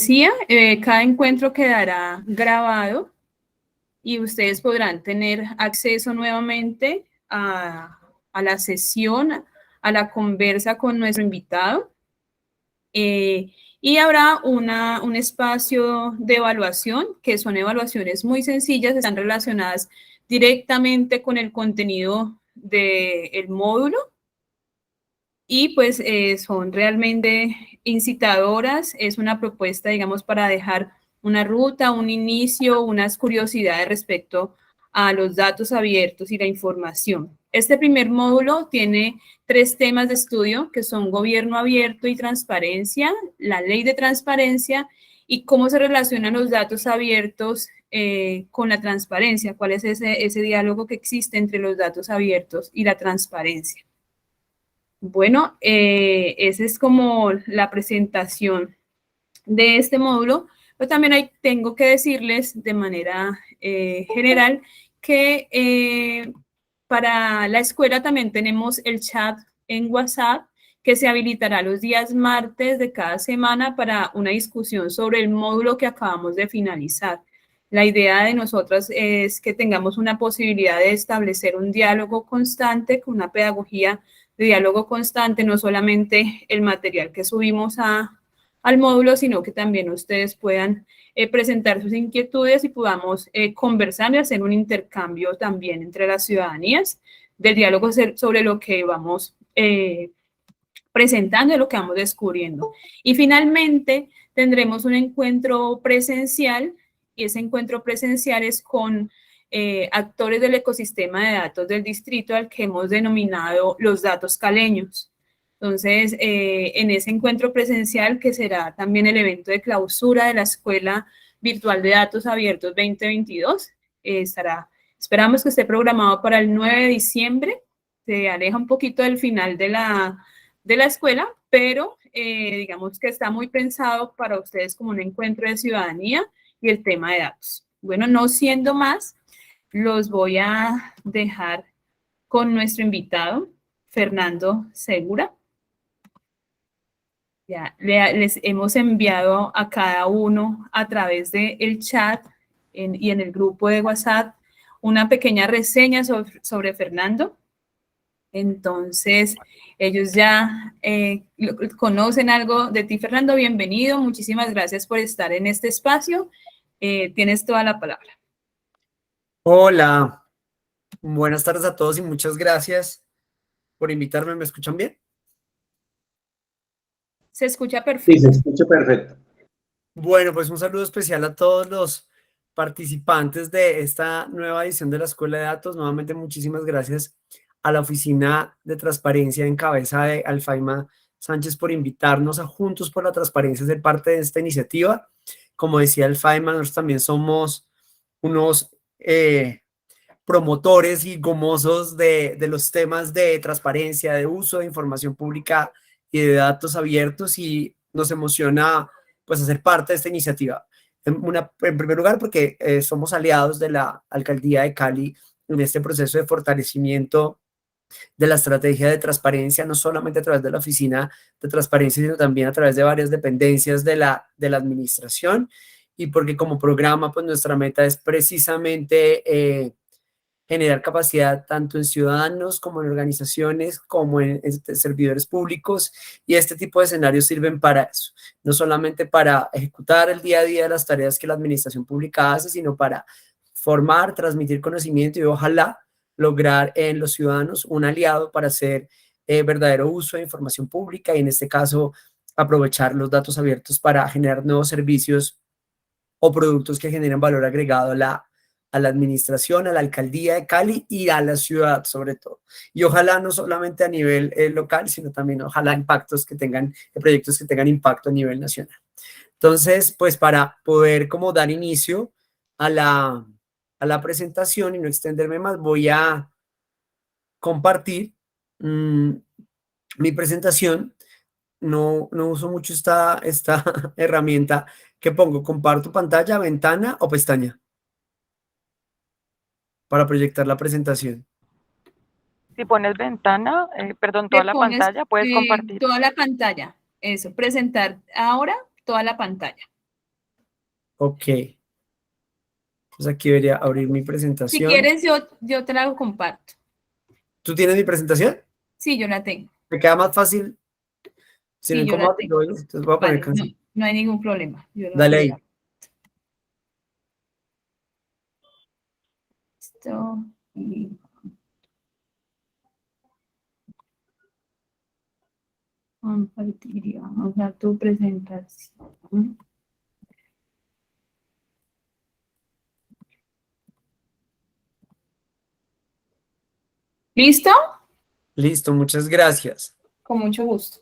decía, cada encuentro quedará grabado y ustedes podrán tener acceso nuevamente a la sesión, a la conversa con nuestro invitado. Y habrá un espacio de evaluación, que son evaluaciones muy sencillas, están relacionadas directamente con el contenido del módulo y pues son realmente incitadoras. Es una propuesta, digamos, para dejar una ruta, un inicio, unas curiosidades respecto a los datos abiertos y la información. Este primer módulo tiene 3 temas de estudio que son gobierno abierto y transparencia, la ley de transparencia y cómo se relacionan los datos abiertos con la transparencia, cuál es ese diálogo que existe entre los datos abiertos y la transparencia. Bueno, esa es como la presentación de este módulo, pero también tengo que decirles de manera general que para la escuela también tenemos el chat en WhatsApp que se habilitará los días martes de cada semana para una discusión sobre el módulo que acabamos de finalizar. La idea de nosotras es que tengamos una posibilidad de establecer un diálogo constante con una pedagogía de diálogo constante, no solamente el material que subimos al módulo, sino que también ustedes puedan presentar sus inquietudes y podamos conversar y hacer un intercambio también entre las ciudadanías del diálogo sobre lo que vamos presentando y lo que vamos descubriendo. Y finalmente tendremos un encuentro presencial y ese encuentro presencial es con actores del ecosistema de datos del distrito al que hemos denominado los datos caleños. Entonces, en ese encuentro presencial, que será también el evento de clausura de la Escuela Virtual de Datos Abiertos 2022, esperamos que esté programado para el 9 de diciembre, se aleja un poquito del final de la escuela, pero digamos que está muy pensado para ustedes como un encuentro de ciudadanía y el tema de datos. Bueno, no siendo más, los voy a dejar con nuestro invitado, Fernando Segura. Ya les hemos enviado a cada uno a través del chat y en el grupo de WhatsApp una pequeña reseña sobre Fernando. Entonces, ellos ya conocen algo de ti, Fernando. Bienvenido. Muchísimas gracias por estar en este espacio. Tienes toda la palabra. Hola, buenas tardes a todos y muchas gracias por invitarme. ¿Me escuchan bien? Se escucha perfecto. Sí, se escucha perfecto. Bueno, pues un saludo especial a todos los participantes de esta nueva edición de la Escuela de Datos. Nuevamente, muchísimas gracias a la Oficina de Transparencia en cabeza de Alfaima Sánchez por invitarnos a Juntos por la Transparencia a ser parte de esta iniciativa. Como decía Alfaima, nosotros también somos unos promotores y gomosos de los temas de transparencia, de uso de información pública y de datos abiertos, y nos emociona pues hacer parte de esta iniciativa. En primer lugar, porque somos aliados de la Alcaldía de Cali en este proceso de fortalecimiento de la estrategia de transparencia, no solamente a través de la Oficina de Transparencia, sino también a través de varias dependencias de la administración, y porque como programa, pues nuestra meta es precisamente generar capacidad tanto en ciudadanos como en organizaciones, como en servidores públicos, y este tipo de escenarios sirven para eso, no solamente para ejecutar el día a día de las tareas que la administración pública hace, sino para formar, transmitir conocimiento y ojalá lograr en los ciudadanos un aliado para hacer verdadero uso de información pública y en este caso aprovechar los datos abiertos para generar nuevos servicios o productos que generen valor agregado a la administración, a la alcaldía de Cali y a la ciudad sobre todo. Y ojalá no solamente a nivel local, sino también ojalá impactos que tengan, proyectos que tengan impacto a nivel nacional. Entonces, pues para poder como dar inicio a la presentación y no extenderme más, voy a compartir mi presentación. No uso mucho esta herramienta que pongo. Comparto pantalla, ventana o pestaña para proyectar la presentación. Si pones ventana, toda la pantalla, puedes compartir. Toda la pantalla, eso, presentar ahora toda la pantalla. Ok. Entonces aquí debería abrir mi Si presentación. quieres, yo te la comparto. ¿Tú tienes mi presentación? Sí, yo la tengo. Me queda más fácil. Si no Sí, yo la incomoda, tengo. entonces voy a poner Vale, no, canción. no hay ningún problema. Dale Yo ahí. la esto y compartiríamos a tu presentación. ¿Listo? Listo, muchas gracias. Con mucho gusto.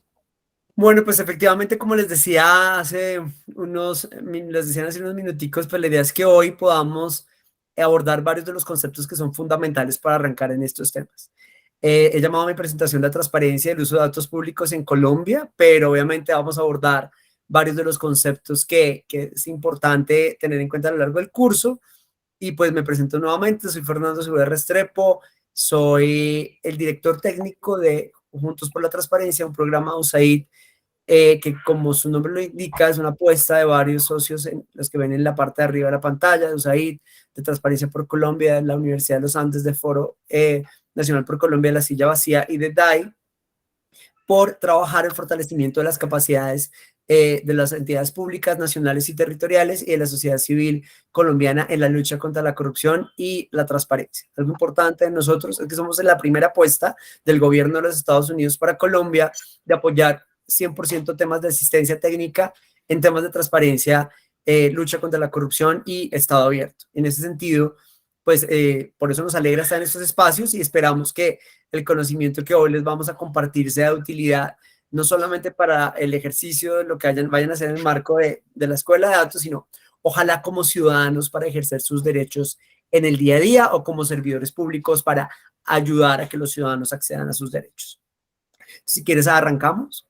Bueno, pues efectivamente, como les decía hace les decían hace unos minuticos, pues la idea es que hoy podamos abordar varios de los conceptos que son fundamentales para arrancar en estos temas. He llamado a mi presentación la transparencia y el uso de datos públicos en Colombia, pero obviamente vamos a abordar varios de los conceptos que es importante tener en cuenta a lo largo del curso. Y pues me presento nuevamente, soy Fernando Segura Restrepo, soy el director técnico de Juntos por la Transparencia, un programa de USAID que como su nombre lo indica, es una apuesta de varios socios, en los que ven en la parte de arriba de la pantalla, de USAID, de Transparencia por Colombia, de la Universidad de los Andes, de Foro Nacional por Colombia, La Silla Vacía y de DAI, por trabajar el fortalecimiento de las capacidades de las entidades públicas, nacionales y territoriales y de la sociedad civil colombiana en la lucha contra la corrupción y la transparencia. Algo importante de nosotros es que somos la primera apuesta del gobierno de los Estados Unidos para Colombia de apoyar 100% temas de asistencia técnica en temas de transparencia, lucha contra la corrupción y Estado abierto. En ese sentido, pues por eso nos alegra estar en estos espacios y esperamos que el conocimiento que hoy les vamos a compartir sea de utilidad, no solamente para el ejercicio de lo que vayan a hacer en el marco de la escuela de datos, sino ojalá como ciudadanos para ejercer sus derechos en el día a día o como servidores públicos para ayudar a que los ciudadanos accedan a sus derechos. Si quieres, arrancamos.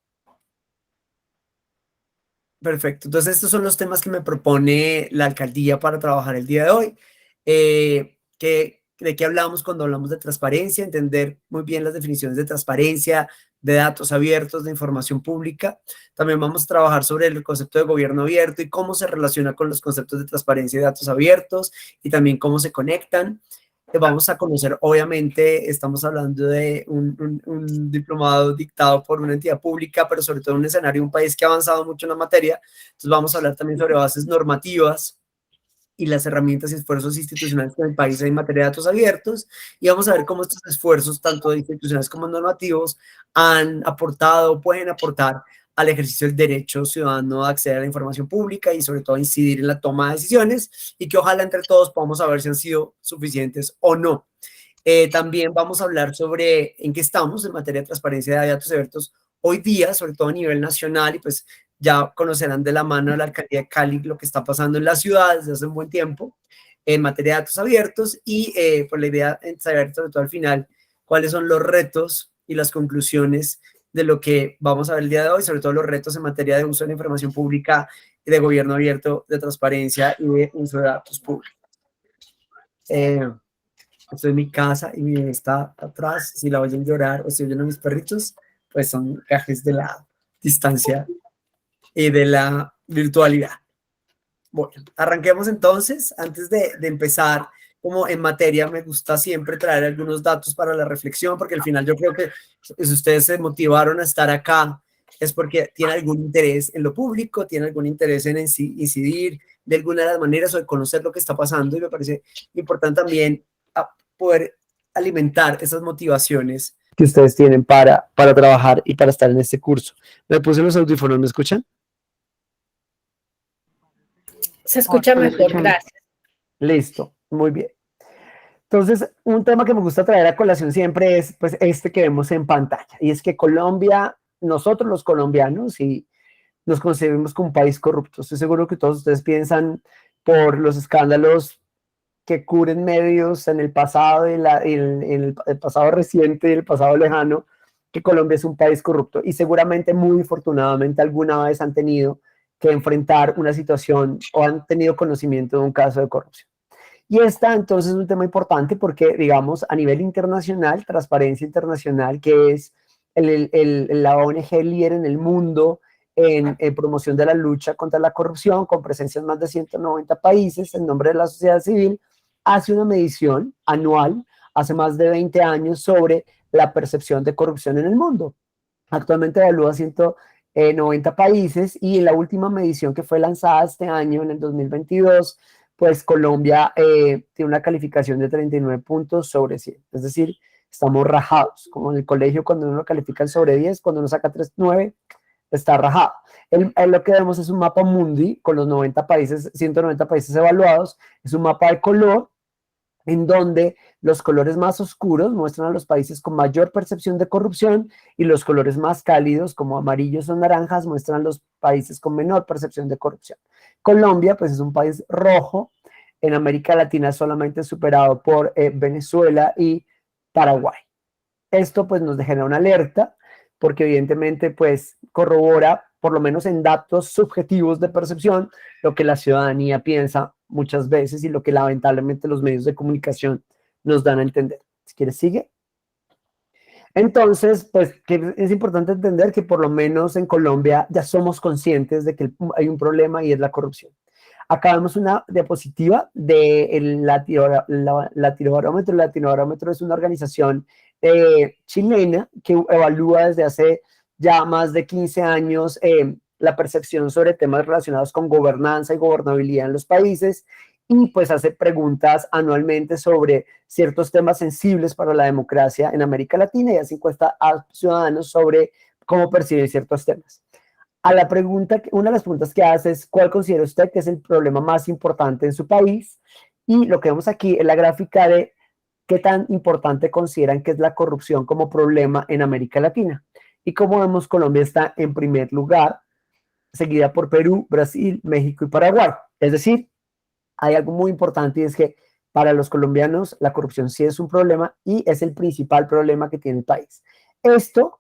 Perfecto. Entonces, estos son los temas que me propone la alcaldía para trabajar el día de hoy. ¿De qué hablamos cuando hablamos de transparencia? Entender muy bien las definiciones de transparencia, de datos abiertos, de información pública. También vamos a trabajar sobre el concepto de gobierno abierto y cómo se relaciona con los conceptos de transparencia y datos abiertos y también cómo se conectan. Vamos a conocer, obviamente, estamos hablando de un diplomado dictado por una entidad pública, pero sobre todo en un escenario de un país que ha avanzado mucho en la materia. Entonces vamos a hablar también sobre bases normativas y las herramientas y esfuerzos institucionales que en el país hay en materia de datos abiertos, y vamos a ver cómo estos esfuerzos, tanto institucionales como normativos, han aportado, pueden aportar al ejercicio del derecho ciudadano a acceder a la información pública y sobre todo a incidir en la toma de decisiones, y que ojalá entre todos podamos saber si han sido suficientes o no. También vamos a hablar sobre en qué estamos en materia de transparencia de datos abiertos hoy día, sobre todo a nivel nacional, y pues ya conocerán de la mano de la alcaldía de Cali lo que está pasando en la ciudad desde hace un buen tiempo en materia de datos abiertos, y pues la idea es saber sobre todo al final cuáles son los retos y las conclusiones de lo que vamos a ver el día de hoy, sobre todo los retos en materia de uso de la información pública, de gobierno abierto, de transparencia y de uso de datos públicos. Esto es mi casa y mi bebé está atrás. Si la oyen llorar o si oyen a mis perritos, pues son gajes de la distancia y de la virtualidad. Bueno, arranquemos entonces. Antes de empezar como en materia, me gusta siempre traer algunos datos para la reflexión, porque al final yo creo que si ustedes se motivaron a estar acá es porque tienen algún interés en lo público, tienen algún interés en incidir de alguna de las maneras o de conocer lo que está pasando, y me parece importante también poder alimentar esas motivaciones que ustedes tienen para trabajar y para estar en este curso. Me puse los audífonos, ¿me escuchan? Se escucha mejor, gracias. Listo, muy bien. Entonces, un tema que me gusta traer a colación siempre es pues este que vemos en pantalla, y es que Colombia, nosotros los colombianos, y nos concebimos como un país corrupto. Estoy seguro que todos ustedes piensan por los escándalos que cubren medios en el pasado, en el pasado reciente y el pasado lejano, que Colombia es un país corrupto, y seguramente muy afortunadamente alguna vez han tenido que enfrentar una situación o han tenido conocimiento de un caso de corrupción. Y esta entonces es un tema importante porque, digamos, a nivel internacional, Transparencia Internacional, que es la ONG líder en el mundo en promoción de la lucha contra la corrupción, con presencia en más de 190 países, en nombre de la sociedad civil, hace una medición anual, hace más de 20 años, sobre la percepción de corrupción en el mundo. Actualmente evalúa 190 países y en la última medición que fue lanzada este año, en el 2022, pues Colombia tiene una calificación de 39 puntos sobre 100. Es decir, estamos rajados, como en el colegio cuando uno califica sobre 10, cuando uno saca 3,9, está rajado. Lo que vemos es un mapa mundi con los 90 países, 190 países evaluados, es un mapa de color en donde los colores más oscuros muestran a los países con mayor percepción de corrupción y los colores más cálidos, como amarillos o naranjas, muestran los países con menor percepción de corrupción. Colombia, pues es un país rojo, en América Latina solamente superado por Venezuela y Paraguay. Esto pues nos genera una alerta, porque evidentemente pues corrobora, por lo menos en datos subjetivos de percepción, lo que la ciudadanía piensa muchas veces y lo que lamentablemente los medios de comunicación nos dan a entender. Si quieres, sigue. Entonces, pues que es importante entender que por lo menos en Colombia ya somos conscientes de que hay un problema y es la corrupción. Acá vemos una diapositiva del Latinobarómetro. El Latinobarómetro es una organización chilena que evalúa desde hace ya más de 15 años la percepción sobre temas relacionados con gobernanza y gobernabilidad en los países, y pues hace preguntas anualmente sobre ciertos temas sensibles para la democracia en América Latina y hace encuesta a ciudadanos sobre cómo perciben ciertos temas. Una de las preguntas que hace es: ¿cuál considera usted que es el problema más importante en su país? Y lo que vemos aquí es la gráfica de qué tan importante consideran que es la corrupción como problema en América Latina. Y como vemos, Colombia está en primer lugar, seguida por Perú, Brasil, México y Paraguay. Es decir, hay algo muy importante, y es que para los colombianos la corrupción sí es un problema y es el principal problema que tiene el país. Esto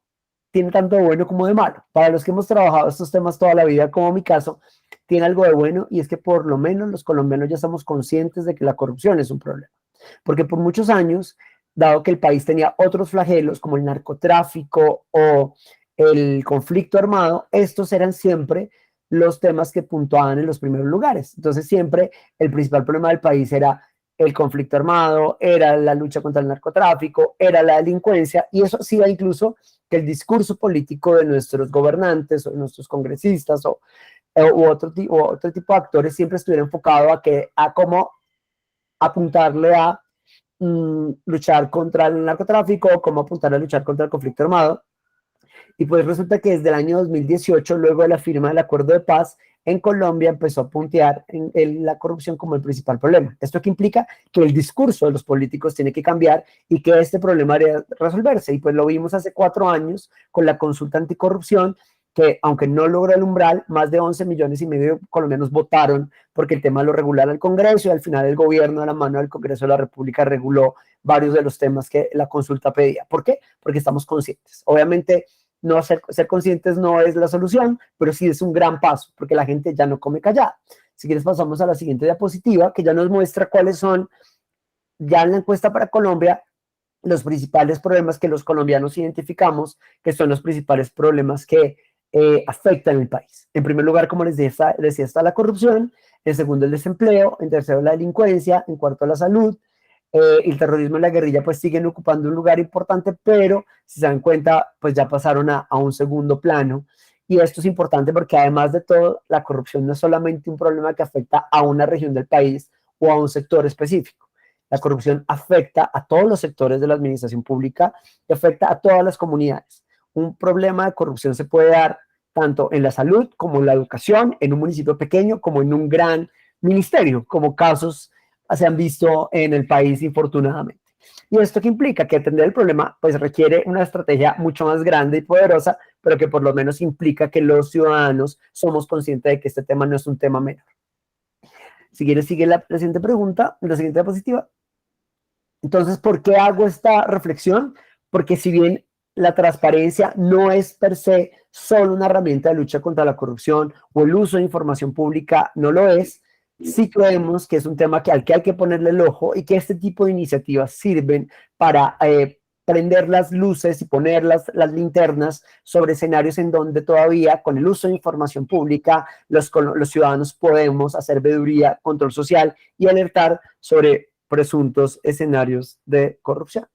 tiene tanto de bueno como de malo. Para los que hemos trabajado estos temas toda la vida, como mi caso, tiene algo de bueno, y es que por lo menos los colombianos ya estamos conscientes de que la corrupción es un problema. Porque por muchos años, dado que el país tenía otros flagelos como el narcotráfico o el conflicto armado, estos eran siempre los temas que puntuaban en los primeros lugares. Entonces siempre el principal problema del país era el conflicto armado, era la lucha contra el narcotráfico, era la delincuencia, y eso hacía incluso que el discurso político de nuestros gobernantes o de nuestros congresistas u otro tipo de actores siempre estuviera enfocado a cómo apuntarle a luchar contra el narcotráfico, cómo apuntarle a luchar contra el conflicto armado. Y pues resulta que desde el año 2018, luego de la firma del acuerdo de paz, en Colombia empezó a puntear en la corrupción como el principal problema. ¿Esto qué implica? Que el discurso de los políticos tiene que cambiar y que este problema debe resolverse. Y pues lo vimos hace 4 años con la consulta anticorrupción, que aunque no logró el umbral, más de 11,5 millones de colombianos votaron porque el tema lo regulara el Congreso, y al final el gobierno, de la mano del Congreso de la República, reguló varios de los temas que la consulta pedía. ¿Por qué? Porque estamos conscientes. Obviamente, no ser conscientes no es la solución, pero sí es un gran paso, porque la gente ya no come callada. Si quieres, pasamos a la siguiente diapositiva, que ya nos muestra cuáles son, ya en la encuesta para Colombia, los principales problemas que los colombianos identificamos, que son los principales problemas que afectan el país. En primer lugar, como les decía, está la corrupción; en segundo, el desempleo; en tercero, la delincuencia; en cuarto, la salud. El terrorismo y la guerrilla pues siguen ocupando un lugar importante, pero si se dan cuenta, pues ya pasaron a un segundo plano. Y esto es importante porque, además de todo, la corrupción no es solamente un problema que afecta a una región del país o a un sector específico. La corrupción afecta a todos los sectores de la administración pública y afecta a todas las comunidades. Un problema de corrupción se puede dar tanto en la salud como en la educación, en un municipio pequeño como en un gran ministerio, como casos se han visto en el país, infortunadamente. ¿Y esto qué implica? Que atender el problema pues requiere una estrategia mucho más grande y poderosa, pero que por lo menos implica que los ciudadanos somos conscientes de que este tema no es un tema menor. Si quieres, sigue la siguiente pregunta, la siguiente diapositiva. Entonces, ¿por qué hago esta reflexión? Porque si bien la transparencia no es per se solo una herramienta de lucha contra la corrupción, o el uso de información pública no lo es, sí creemos que es un tema al que hay que ponerle el ojo, y que este tipo de iniciativas sirven para prender las luces y poner las linternas sobre escenarios en donde todavía, con el uso de información pública, los ciudadanos podemos hacer veeduría, control social y alertar sobre presuntos escenarios de corrupción.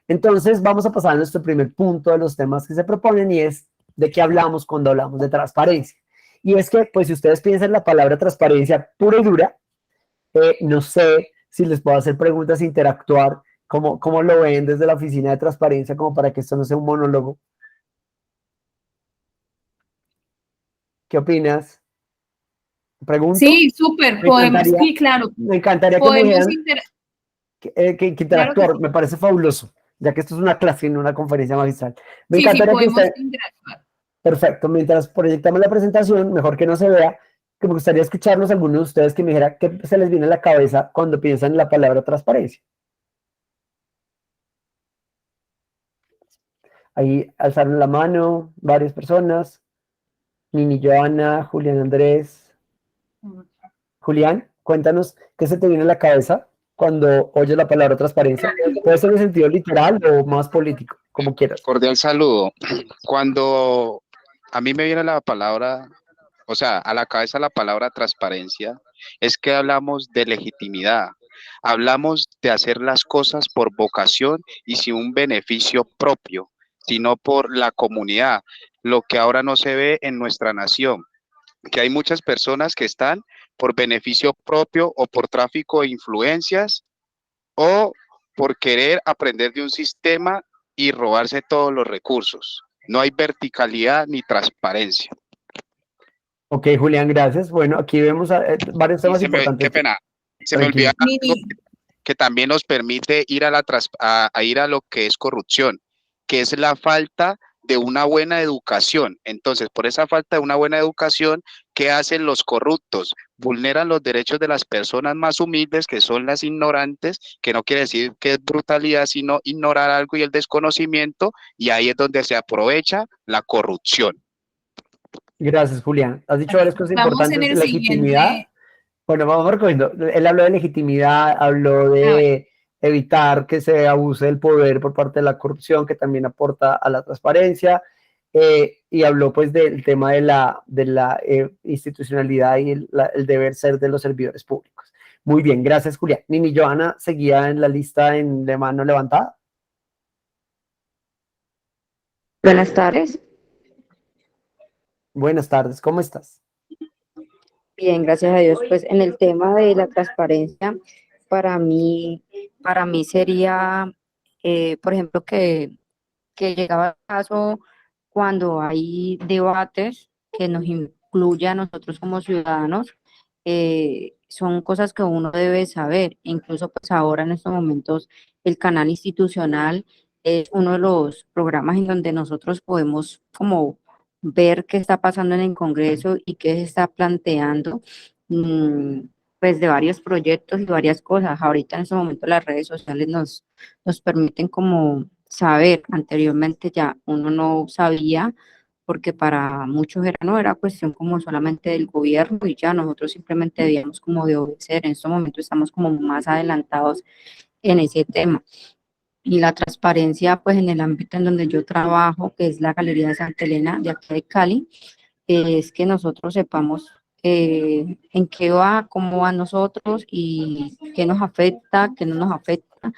Entonces, vamos a pasar a nuestro primer punto de los temas que se proponen, y es de qué hablamos cuando hablamos de transparencia. Y es que, pues, si ustedes piensan en la palabra transparencia pura y dura, no sé si les puedo hacer preguntas e interactuar. ¿Cómo lo ven desde la oficina de transparencia, como para que esto no sea un monólogo? ¿Qué opinas? ¿Pregunto? Sí, súper, Me podemos, encantaría, sí, claro, me encantaría que me podemos dijeran que claro que interactuar. sí, Me parece fabuloso, ya que esto es una clase y no una conferencia magistral. Me sí, sí, encantaría que podemos usted, interactuar. perfecto, mientras proyectamos la presentación, mejor que no se vea, que me gustaría escucharlos algunos de ustedes que me dijera qué se les viene a la cabeza cuando piensan en la palabra transparencia. Ahí alzaron la mano varias personas. Nini Joana, Julián Andrés. Julián, cuéntanos qué se te viene a la cabeza cuando oyes la palabra transparencia. Puede ser en sentido literal o más político, como quieras. Cordial saludo. Cuando a mí me viene la palabra, o sea, a la cabeza la palabra transparencia, es que hablamos de legitimidad, hablamos de hacer las cosas por vocación y sin un beneficio propio, sino por la comunidad, lo que ahora no se ve en nuestra nación, que hay muchas personas que están por beneficio propio o por tráfico de influencias o por querer aprender de un sistema y robarse todos los recursos. No hay verticalidad ni transparencia. Ok, Julián, gracias. Bueno, aquí vemos varios Y temas importantes. qué pena, se me olvida Tranquilo. algo que también nos permite ir a ir a lo que es corrupción, que es la falta de una buena educación. Entonces, por esa falta de una buena educación, ¿qué hacen los corruptos? Vulneran los derechos de las personas más humildes, que son las ignorantes, que no quiere decir que es brutalidad, sino ignorar algo y el desconocimiento, y ahí es donde se aprovecha la corrupción. Gracias, Julián. Has dicho varias cosas Vamos en importantes. el Legitimidad. siguiente. Bueno, vamos recogiendo. Él habló de legitimidad, habló A ver, de evitar que se abuse del poder por parte de la corrupción, que también aporta a la transparencia, y habló pues del tema de la institucionalidad y el deber ser de los servidores públicos. Muy bien, gracias, Julián. Nini Joana seguía en la lista de mano levantada. Buenas tardes. Buenas tardes, ¿cómo estás? Bien, gracias a Dios. Pues en el tema de la transparencia, para mí, para mí sería, por ejemplo, que llegaba el caso cuando hay debates que nos incluye a nosotros como ciudadanos, son cosas que uno debe saber. Incluso pues ahora en estos momentos el canal institucional es uno de los programas en donde nosotros podemos como ver qué está pasando en el Congreso y qué se está planteando, mm, pues de varios proyectos y varias cosas. Ahorita en este momento las redes sociales nos permiten como saber. Anteriormente ya uno no sabía porque para muchos no era cuestión como solamente del gobierno y ya nosotros simplemente debíamos como de obedecer. En estos momentos estamos como más adelantados en ese tema. Y la transparencia, pues en el ámbito en donde yo trabajo, que es la Galería de Santa Elena de aquí de Cali, es que nosotros sepamos en qué va, cómo va nosotros y qué nos afecta, qué no nos afecta,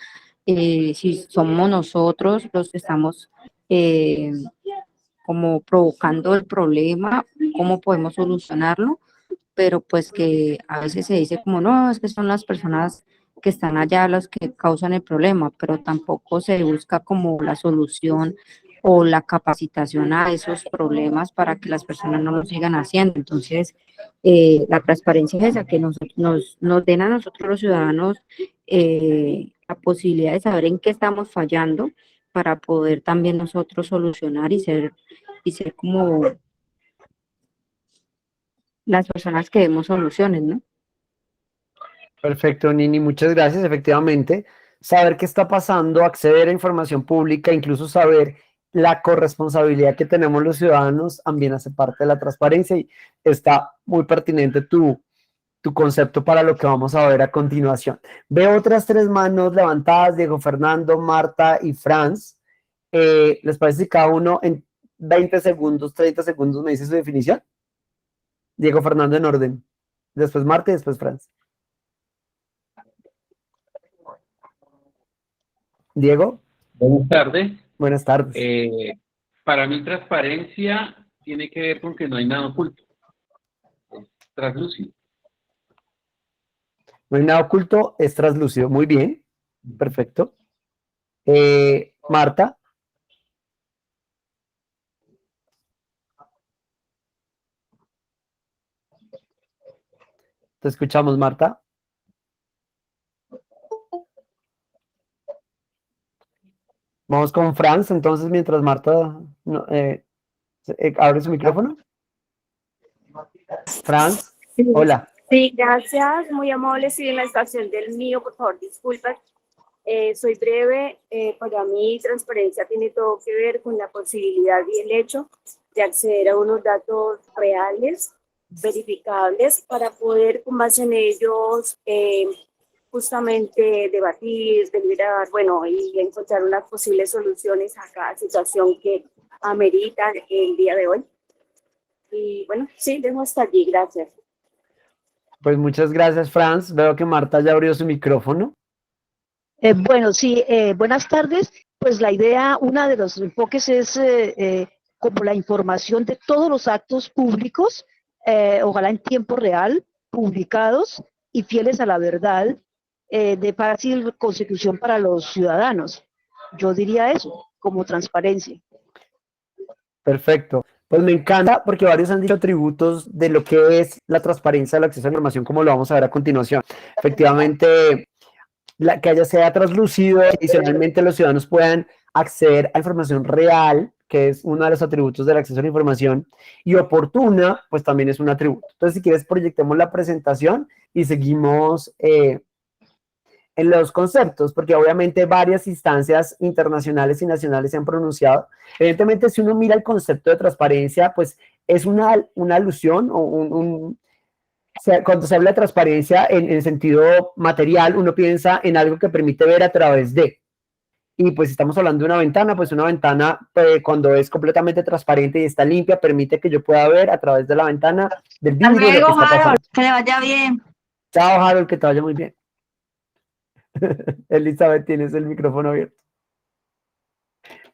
si somos nosotros los que estamos eh, como provocando el problema, cómo podemos solucionarlo, pero pues que a veces se dice como, no, es que son las personas que están allá las que causan el problema, pero tampoco se busca como la solución o la capacitación a esos problemas para que las personas no lo sigan haciendo. Entonces, la transparencia es esa, que nos den a nosotros los ciudadanos la posibilidad de saber en qué estamos fallando para poder también nosotros solucionar y ser como las personas que demos soluciones, ¿no? Perfecto, Nini, muchas gracias. Efectivamente, saber qué está pasando, acceder a información pública, incluso saber la corresponsabilidad que tenemos los ciudadanos, también hace parte de la transparencia, y está muy pertinente tu tu concepto para lo que vamos a ver a continuación. Veo otras 3 manos levantadas, Diego Fernando, Marta y Franz. ¿Les parece si cada uno en 20 segundos, 30 segundos me dice su definición? Diego Fernando en orden. Después Marta y después Franz. Diego. Buenas tardes. Buenas tardes. Para mí transparencia tiene que ver con que no hay nada oculto. Es translúcido. No hay nada oculto, es translúcido. Muy bien. Perfecto. Marta. Te escuchamos, Marta. Vamos con Franz, entonces, mientras Marta abre su micrófono. Franz, hola. Sí, gracias, muy amable. Sí, en la estación del mío, por favor, disculpas. Soy breve. Para mí, transparencia tiene todo que ver con la posibilidad y el hecho de acceder a unos datos reales, verificables, para poder, con base en ellos, justamente debatir, deliberar, bueno, y encontrar unas posibles soluciones a cada situación que amerita el día de hoy. Y bueno, sí, dejo hasta allí, gracias. Pues muchas gracias, Franz. Veo que Marta ya abrió su micrófono. Bueno, sí, buenas tardes. Pues la idea, uno de los enfoques es como la información de todos los actos públicos, ojalá en tiempo real, publicados y fieles a la verdad, de fácil consecución para los ciudadanos. Yo diría eso, como transparencia. Perfecto. Pues me encanta porque varios han dicho atributos de lo que es la transparencia del acceso a la información, como lo vamos a ver a continuación. Efectivamente, que haya sea translúcido, adicionalmente los ciudadanos puedan acceder a información real, que es uno de los atributos del acceso a la información, y oportuna, pues también es un atributo. Entonces, si quieres, proyectemos la presentación y seguimos en los conceptos, porque obviamente varias instancias internacionales y nacionales se han pronunciado. Evidentemente, si uno mira el concepto de transparencia, pues es una alusión o o sea, cuando se habla de transparencia en el sentido material, uno piensa en algo que permite ver a través de. Y pues si estamos hablando de una ventana, pues una ventana cuando es completamente transparente y está limpia, permite que yo pueda ver a través de la ventana del vidrio. Hasta luego, Harold, que le vaya bien. Chao, Harold, que te vaya muy bien. Elizabeth, tienes el micrófono abierto.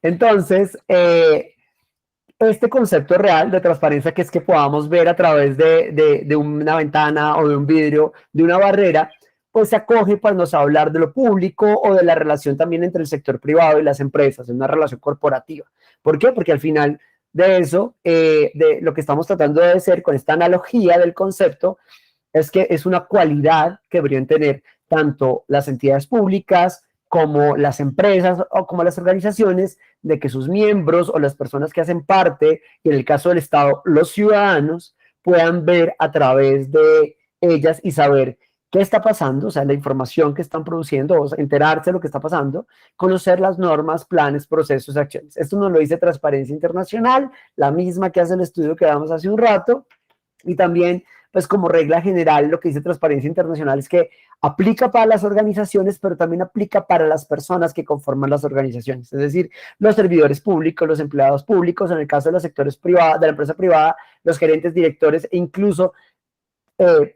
Entonces, este concepto real de transparencia, que es que podamos ver a través de una ventana o de un vidrio, de una barrera, pues se acoge para nos hablar de lo público o de la relación también entre el sector privado y las empresas, es una relación corporativa. ¿Por qué? Porque al final de eso, de lo que estamos tratando de hacer con esta analogía del concepto, es que es una cualidad que deberían tener tanto las entidades públicas como las empresas o como las organizaciones, de que sus miembros o las personas que hacen parte, y en el caso del Estado, los ciudadanos, puedan ver a través de ellas y saber qué está pasando, o sea, la información que están produciendo, o sea, enterarse de lo que está pasando, conocer las normas, planes, procesos, acciones. Esto nos lo dice Transparencia Internacional, la misma que hace el estudio que damos hace un rato, y también, pues como regla general, lo que dice Transparencia Internacional es que aplica para las organizaciones, pero también aplica para las personas que conforman las organizaciones, es decir, los servidores públicos, los empleados públicos, en el caso de los sectores privados, de la empresa privada, los gerentes, directores e incluso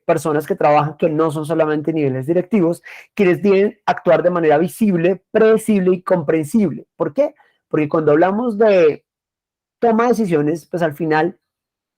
personas que trabajan que no son solamente niveles directivos, quienes deben actuar de manera visible, predecible y comprensible. ¿Por qué? Porque cuando hablamos de toma de decisiones, pues al final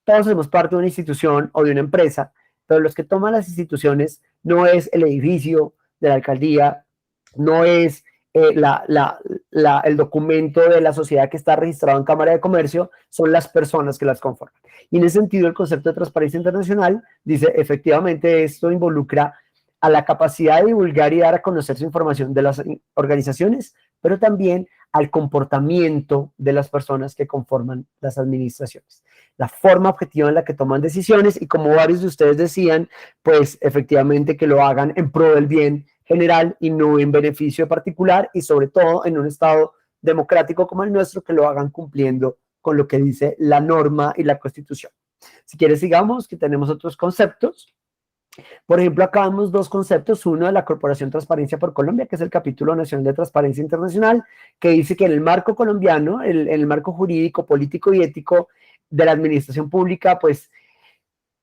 todos somos parte de una institución o de una empresa, pero los que toman las instituciones no es el edificio de la alcaldía, no es el documento de la sociedad que está registrado en Cámara de Comercio, son las personas que las conforman. Y en ese sentido, el concepto de transparencia internacional dice, efectivamente, esto involucra a la capacidad de divulgar y dar a conocer su información de las organizaciones, pero también al comportamiento de las personas que conforman las administraciones. La forma objetiva en la que toman decisiones y como varios de ustedes decían, pues efectivamente que lo hagan en pro del bien general y no en beneficio particular y sobre todo en un estado democrático como el nuestro que lo hagan cumpliendo con lo que dice la norma y la Constitución. Si quieres sigamos, que tenemos otros conceptos. Por ejemplo, acá vemos dos conceptos, uno de la Corporación Transparencia por Colombia, que es el capítulo nacional de Transparencia Internacional, que dice que en el marco colombiano, en el marco jurídico, político y ético de la administración pública, pues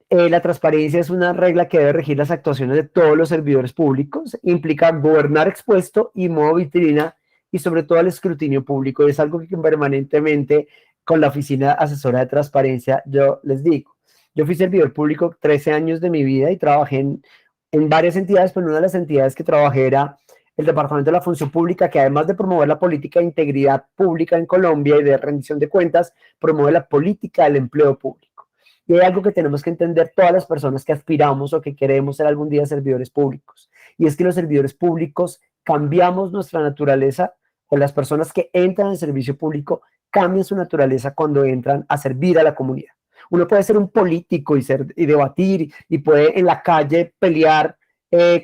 la transparencia es una regla que debe regir las actuaciones de todos los servidores públicos, implica gobernar expuesto y modo vitrina y sobre todo el escrutinio público, y es algo que permanentemente con la Oficina Asesora de Transparencia yo les digo. Yo fui servidor público 13 años de mi vida y trabajé en varias entidades, pero una de las entidades que trabajé era el Departamento de la Función Pública, que además de promover la política de integridad pública en Colombia y de rendición de cuentas, promueve la política del empleo público. Y hay algo que tenemos que entender todas las personas que aspiramos o que queremos ser algún día servidores públicos, y es que los servidores públicos cambiamos nuestra naturaleza, o las personas que entran al servicio público cambian su naturaleza cuando entran a servir a la comunidad. Uno puede ser un político y debatir y puede en la calle pelear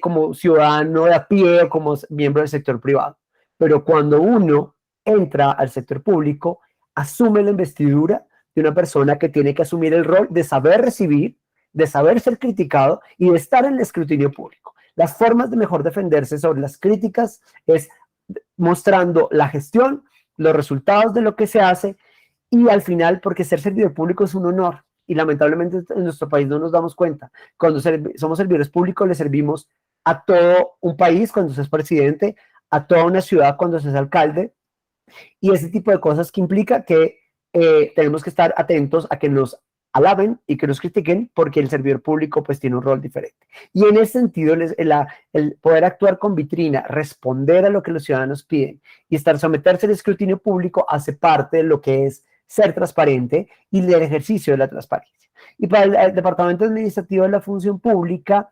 como ciudadano de a pie o como miembro del sector privado. Pero cuando uno entra al sector público, asume la investidura de una persona que tiene que asumir el rol de saber recibir, de saber ser criticado y de estar en el escrutinio público. Las formas de mejor defenderse sobre las críticas es mostrando la gestión, los resultados de lo que se hace. Y al final, porque ser servidor público es un honor, y lamentablemente en nuestro país no nos damos cuenta. Cuando somos servidores públicos, le servimos a todo un país cuando se es presidente, a toda una ciudad cuando se es alcalde, y ese tipo de cosas que implica que tenemos que estar atentos a que nos alaben y que nos critiquen, porque el servidor público pues tiene un rol diferente. Y en ese sentido, el poder actuar con vitrina, responder a lo que los ciudadanos piden y someterse al escrutinio público hace parte de lo que es ser transparente y del ejercicio de la transparencia. Y para el Departamento Administrativo de la Función Pública,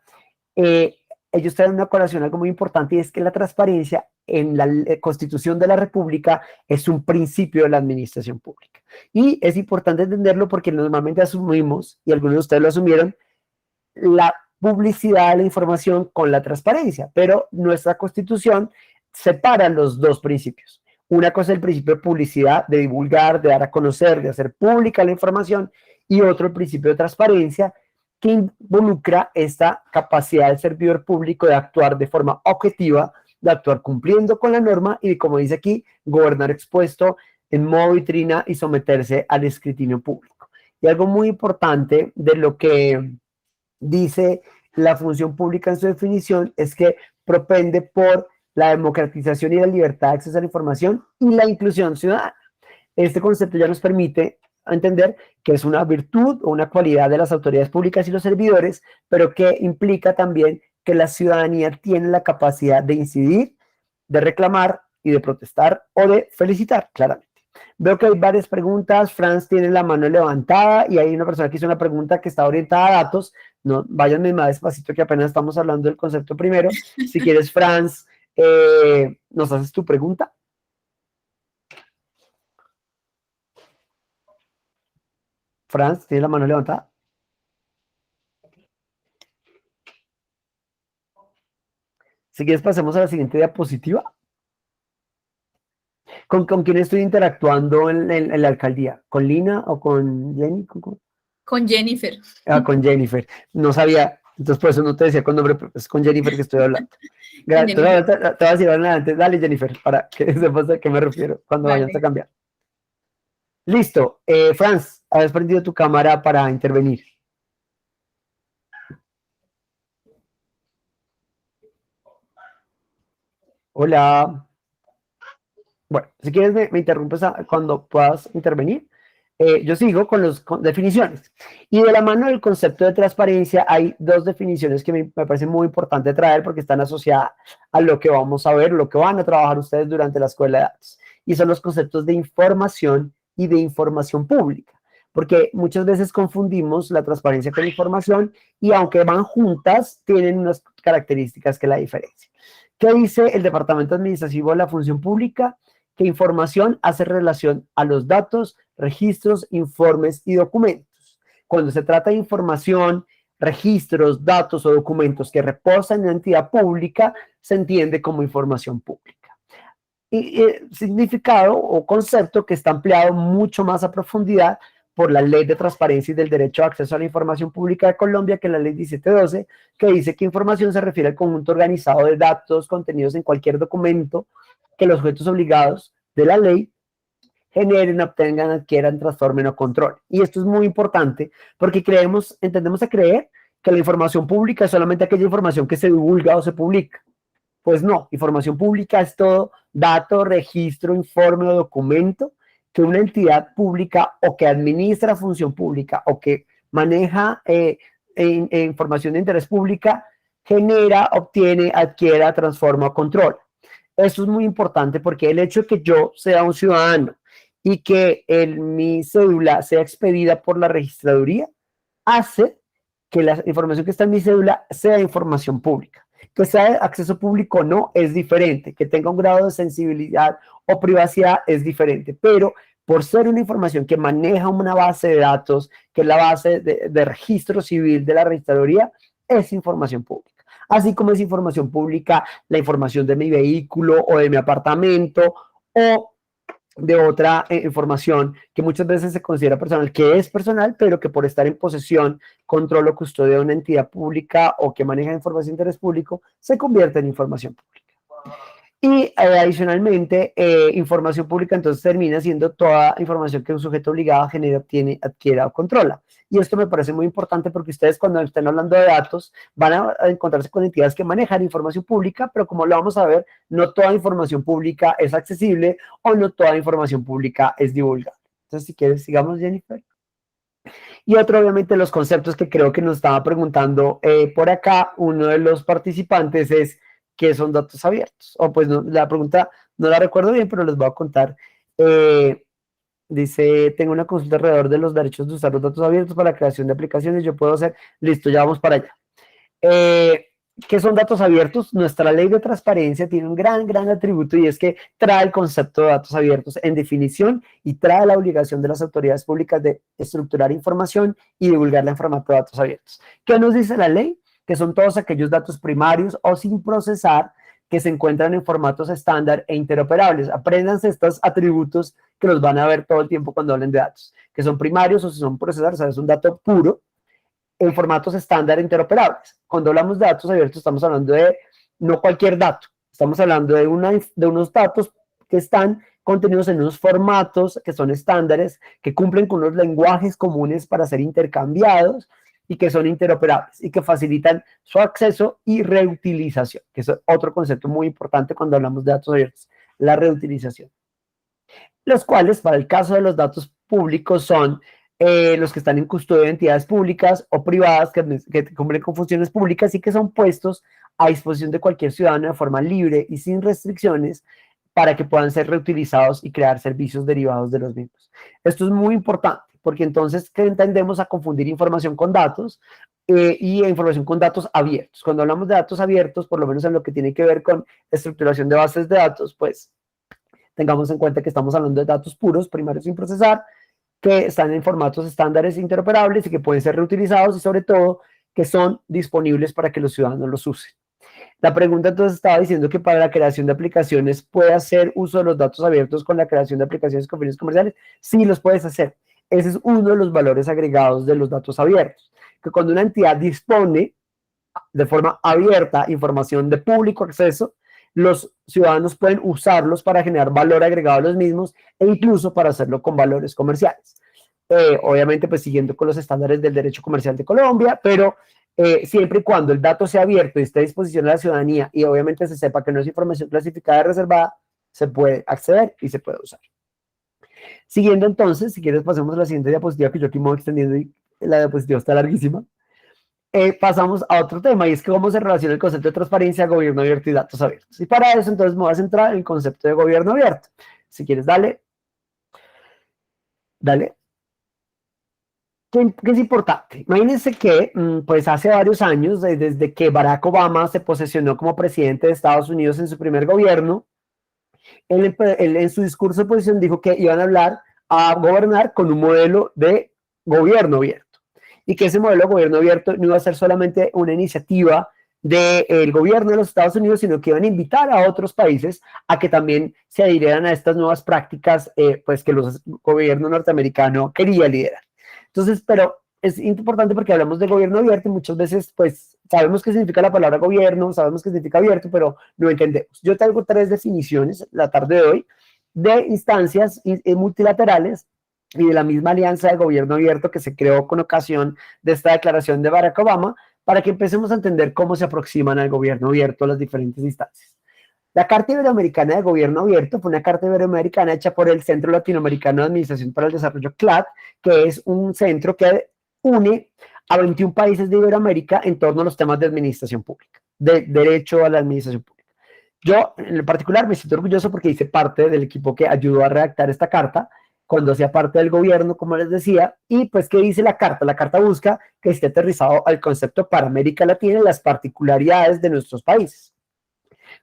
ellos traen una colación algo muy importante, y es que la transparencia en la Constitución de la República es un principio de la administración pública. Y es importante entenderlo porque normalmente asumimos, y algunos de ustedes lo asumieron, la publicidad de la información con la transparencia, pero nuestra Constitución separa los dos principios. Una cosa es el principio de publicidad, de divulgar, de dar a conocer, de hacer pública la información, y otro el principio de transparencia, que involucra esta capacidad del servidor público de actuar de forma objetiva, de actuar cumpliendo con la norma y, como dice aquí, gobernar expuesto en modo vitrina y someterse al escrutinio público. Y algo muy importante de lo que dice la función pública en su definición es que propende por la democratización y la libertad de acceso a la información y la inclusión ciudadana. Este concepto ya nos permite entender que es una virtud o una cualidad de las autoridades públicas y los servidores, pero que implica también que la ciudadanía tiene la capacidad de incidir, de reclamar y de protestar o de felicitar, claramente. Veo que hay varias preguntas. Franz tiene la mano levantada y hay una persona que hizo una pregunta que está orientada a datos. No, váyanme más despacito que apenas estamos hablando del concepto primero. Si quieres, Franz, ¿nos haces tu pregunta? Franz, ¿tiene la mano levantada? Si quieres, pasemos a la siguiente diapositiva. ¿Con quién estoy interactuando en la alcaldía? ¿Con Lina o con Jenny? Con Jennifer. Ah, con Jennifer. No sabía, entonces por eso no te decía con nombre, pero es con Jennifer que estoy hablando. Te voy a decir adelante. Dale, Jennifer, para que sepas a qué me refiero cuando vayas a cambiar. Listo. Franz, ¿has prendido tu cámara para intervenir? Hola. Bueno, si quieres me interrumpes cuando puedas intervenir. Yo sigo con las definiciones. Y de la mano del concepto de transparencia hay dos definiciones que me parece muy importante traer porque están asociadas a lo que vamos a ver, lo que van a trabajar ustedes durante la escuela de datos. Y son los conceptos de información y de información pública. Porque muchas veces confundimos la transparencia con la información y aunque van juntas, tienen unas características que la diferencian. ¿Qué dice el Departamento Administrativo de la Función Pública? Que información hace relación a los datos, registros, informes y documentos. Cuando se trata de información, registros, datos o documentos que reposan en una entidad pública, se entiende como información pública. Y significado o concepto que está empleado mucho más a profundidad por la Ley de Transparencia y del Derecho a Acceso a la Información Pública de Colombia, que es la Ley 1712, que dice que información se refiere al conjunto organizado de datos contenidos en cualquier documento que los sujetos obligados de la ley generen, obtengan, adquieran, transformen o controlen. Y esto es muy importante porque tendemos a creer que la información pública es solamente aquella información que se divulga o se publica. Pues no, información pública es todo dato, registro, informe o documento que una entidad pública o que administra función pública o que maneja información de interés pública genera, obtiene, adquiera, transforma o controla. Eso es muy importante porque el hecho de que yo sea un ciudadano y que mi cédula sea expedida por la registraduría hace que la información que está en mi cédula sea información pública. Que sea de acceso público o no es diferente, que tenga un grado de sensibilidad o privacidad es diferente, pero por ser una información que maneja una base de datos, que es la base de registro civil de la registraduría, es información pública. Así como es información pública la información de mi vehículo o de mi apartamento o de otra información que muchas veces se considera personal, que es personal, pero que por estar en posesión, control o custodia de una entidad pública o que maneja información de interés público, se convierte en información pública. Y adicionalmente, información pública entonces termina siendo toda información que un sujeto obligado genera, obtiene, adquiera o controla. Y esto me parece muy importante porque ustedes cuando estén hablando de datos van a encontrarse con entidades que manejan información pública, pero como lo vamos a ver, no toda información pública es accesible o no toda información pública es divulgada. Entonces, si quieres, sigamos, Jennifer. Y otro, obviamente, los conceptos que creo que nos estaba preguntando por acá, uno de los participantes es ¿qué son datos abiertos? O pues no, la pregunta no la recuerdo bien, pero les voy a contar. Dice, tengo una consulta alrededor de los derechos de usar los datos abiertos para la creación de aplicaciones, yo puedo hacer, listo, ya vamos para allá. ¿Qué son datos abiertos? Nuestra ley de transparencia tiene un gran atributo y es que trae el concepto de datos abiertos en definición y trae la obligación de las autoridades públicas de estructurar información y divulgarla en formato de datos abiertos. ¿Qué nos dice la ley? Que son todos aquellos datos primarios o sin procesar que se encuentran en formatos estándar e interoperables. Apréndanse estos atributos que los van a ver todo el tiempo cuando hablen de datos, que son primarios o si son procesados, o sea, es un dato puro en formatos estándar e interoperables. Cuando hablamos de datos abiertos estamos hablando de no cualquier dato, estamos hablando de unos datos que están contenidos en unos formatos que son estándares, que cumplen con unos lenguajes comunes para ser intercambiados y que son interoperables y que facilitan su acceso y reutilización, que es otro concepto muy importante cuando hablamos de datos abiertos, la reutilización. Los cuales, para el caso de los datos públicos, son los que están en custodia de entidades públicas o privadas que cumplen con funciones públicas y que son puestos a disposición de cualquier ciudadano de forma libre y sin restricciones para que puedan ser reutilizados y crear servicios derivados de los mismos. Esto es muy importante, porque entonces tendemos a confundir información con datos y información con datos abiertos. Cuando hablamos de datos abiertos, por lo menos en lo que tiene que ver con estructuración de bases de datos, pues tengamos en cuenta que estamos hablando de datos puros, primarios sin procesar, que están en formatos estándares interoperables y que pueden ser reutilizados y sobre todo que son disponibles para que los ciudadanos los usen. La pregunta entonces estaba diciendo que para la creación de aplicaciones puede hacer uso de los datos abiertos con la creación de aplicaciones con fines comerciales. Sí, los puedes hacer. Ese es uno de los valores agregados de los datos abiertos, que cuando una entidad dispone de forma abierta información de público acceso, los ciudadanos pueden usarlos para generar valor agregado a los mismos e incluso para hacerlo con valores comerciales. Obviamente, pues siguiendo con los estándares del derecho comercial de Colombia, pero siempre y cuando el dato sea abierto y esté a disposición de la ciudadanía y obviamente se sepa que no es información clasificada y reservada, se puede acceder y se puede usar. Siguiendo entonces, si quieres pasemos a la siguiente diapositiva, que yo aquí me voy extendiendo y la diapositiva está larguísima. Pasamos a otro tema y es que cómo se relaciona el concepto de transparencia, gobierno abierto y datos abiertos. Y para eso entonces me voy a centrar en el concepto de gobierno abierto. Si quieres, dale. Dale. ¿Qué es importante? Imagínense que pues hace varios años, desde que Barack Obama se posesionó como presidente de Estados Unidos en su primer gobierno, él en su discurso de oposición dijo que iban a gobernar con un modelo de gobierno abierto. Y que ese modelo de gobierno abierto no iba a ser solamente una iniciativa del gobierno de los Estados Unidos, sino que iban a invitar a otros países a que también se adhirieran a estas nuevas prácticas pues que el gobierno norteamericano quería liderar. Entonces, pero es importante porque hablamos de gobierno abierto y muchas veces, pues, sabemos qué significa la palabra gobierno, sabemos qué significa abierto, pero no entendemos. Yo traigo 3 definiciones la tarde de hoy de instancias multilaterales y de la misma alianza de gobierno abierto que se creó con ocasión de esta declaración de Barack Obama, para que empecemos a entender cómo se aproximan al gobierno abierto las diferentes instancias. La Carta Iberoamericana de Gobierno Abierto fue una carta iberoamericana hecha por el Centro Latinoamericano de Administración para el Desarrollo, CLAD, que es un centro que une a 21 países de Iberoamérica en torno a los temas de administración pública, de derecho a la administración pública. Yo, en particular, me siento orgulloso porque hice parte del equipo que ayudó a redactar esta carta, cuando hacía parte del gobierno, como les decía, y pues, ¿qué dice la carta? La carta busca que esté aterrizado al concepto para América Latina y las particularidades de nuestros países.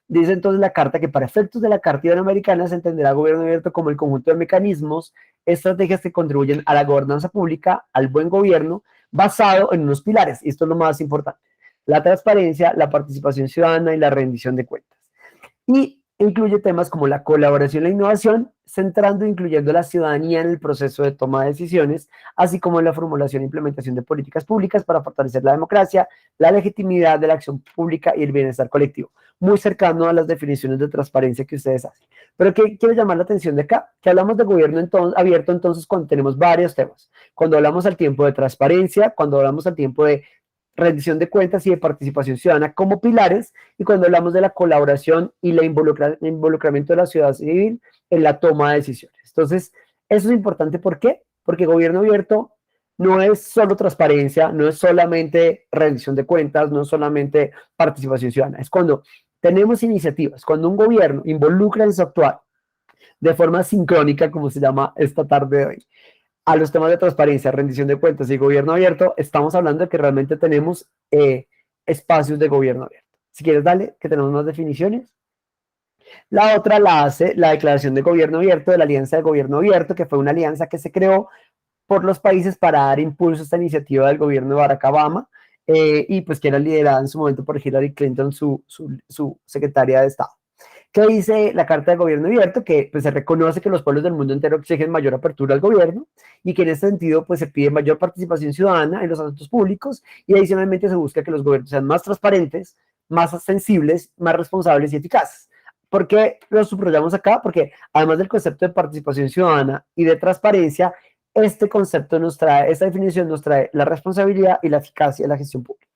Dice entonces la carta que para efectos de la Carta Iberoamericana se entenderá gobierno abierto como el conjunto de mecanismos, estrategias que contribuyen a la gobernanza pública, al buen gobierno, basado en unos pilares, y esto es lo más importante: la transparencia, la participación ciudadana y la rendición de cuentas. Y incluye temas como la colaboración y la innovación, centrando e incluyendo a la ciudadanía en el proceso de toma de decisiones, así como en la formulación e implementación de políticas públicas para fortalecer la democracia, la legitimidad de la acción pública y el bienestar colectivo. Muy cercano a las definiciones de transparencia que ustedes hacen. Pero ¿qué quiero llamar la atención de acá? Que hablamos de gobierno abierto entonces cuando tenemos varios temas. Cuando hablamos al tiempo de transparencia, cuando hablamos al tiempo de rendición de cuentas y de participación ciudadana como pilares, y cuando hablamos de la colaboración y el involucramiento de la sociedad civil en la toma de decisiones. Entonces, eso es importante. ¿Por qué? Porque gobierno abierto no es solo transparencia, no es solamente rendición de cuentas, no es solamente participación ciudadana, es cuando tenemos iniciativas, cuando un gobierno involucra en su actuar de forma sincrónica, como se llama esta tarde de hoy, a los temas de transparencia, rendición de cuentas y gobierno abierto, estamos hablando de que realmente tenemos espacios de gobierno abierto. Si quieres, dale, que tenemos más definiciones. La otra la hace la Declaración de Gobierno Abierto de la Alianza de Gobierno Abierto, que fue una alianza que se creó por los países para dar impulso a esta iniciativa del gobierno de Barack Obama, y pues que era liderada en su momento por Hillary Clinton, su secretaria de Estado. ¿Qué dice la Carta de Gobierno Abierto? Que pues, se reconoce que los pueblos del mundo entero exigen mayor apertura al gobierno y que en este sentido pues, se pide mayor participación ciudadana en los asuntos públicos, y adicionalmente se busca que los gobiernos sean más transparentes, más sensibles, más responsables y eficaces. ¿Por qué lo subrayamos acá? Porque además del concepto de participación ciudadana y de transparencia, este concepto nos trae, esta definición nos trae la responsabilidad y la eficacia de la gestión pública.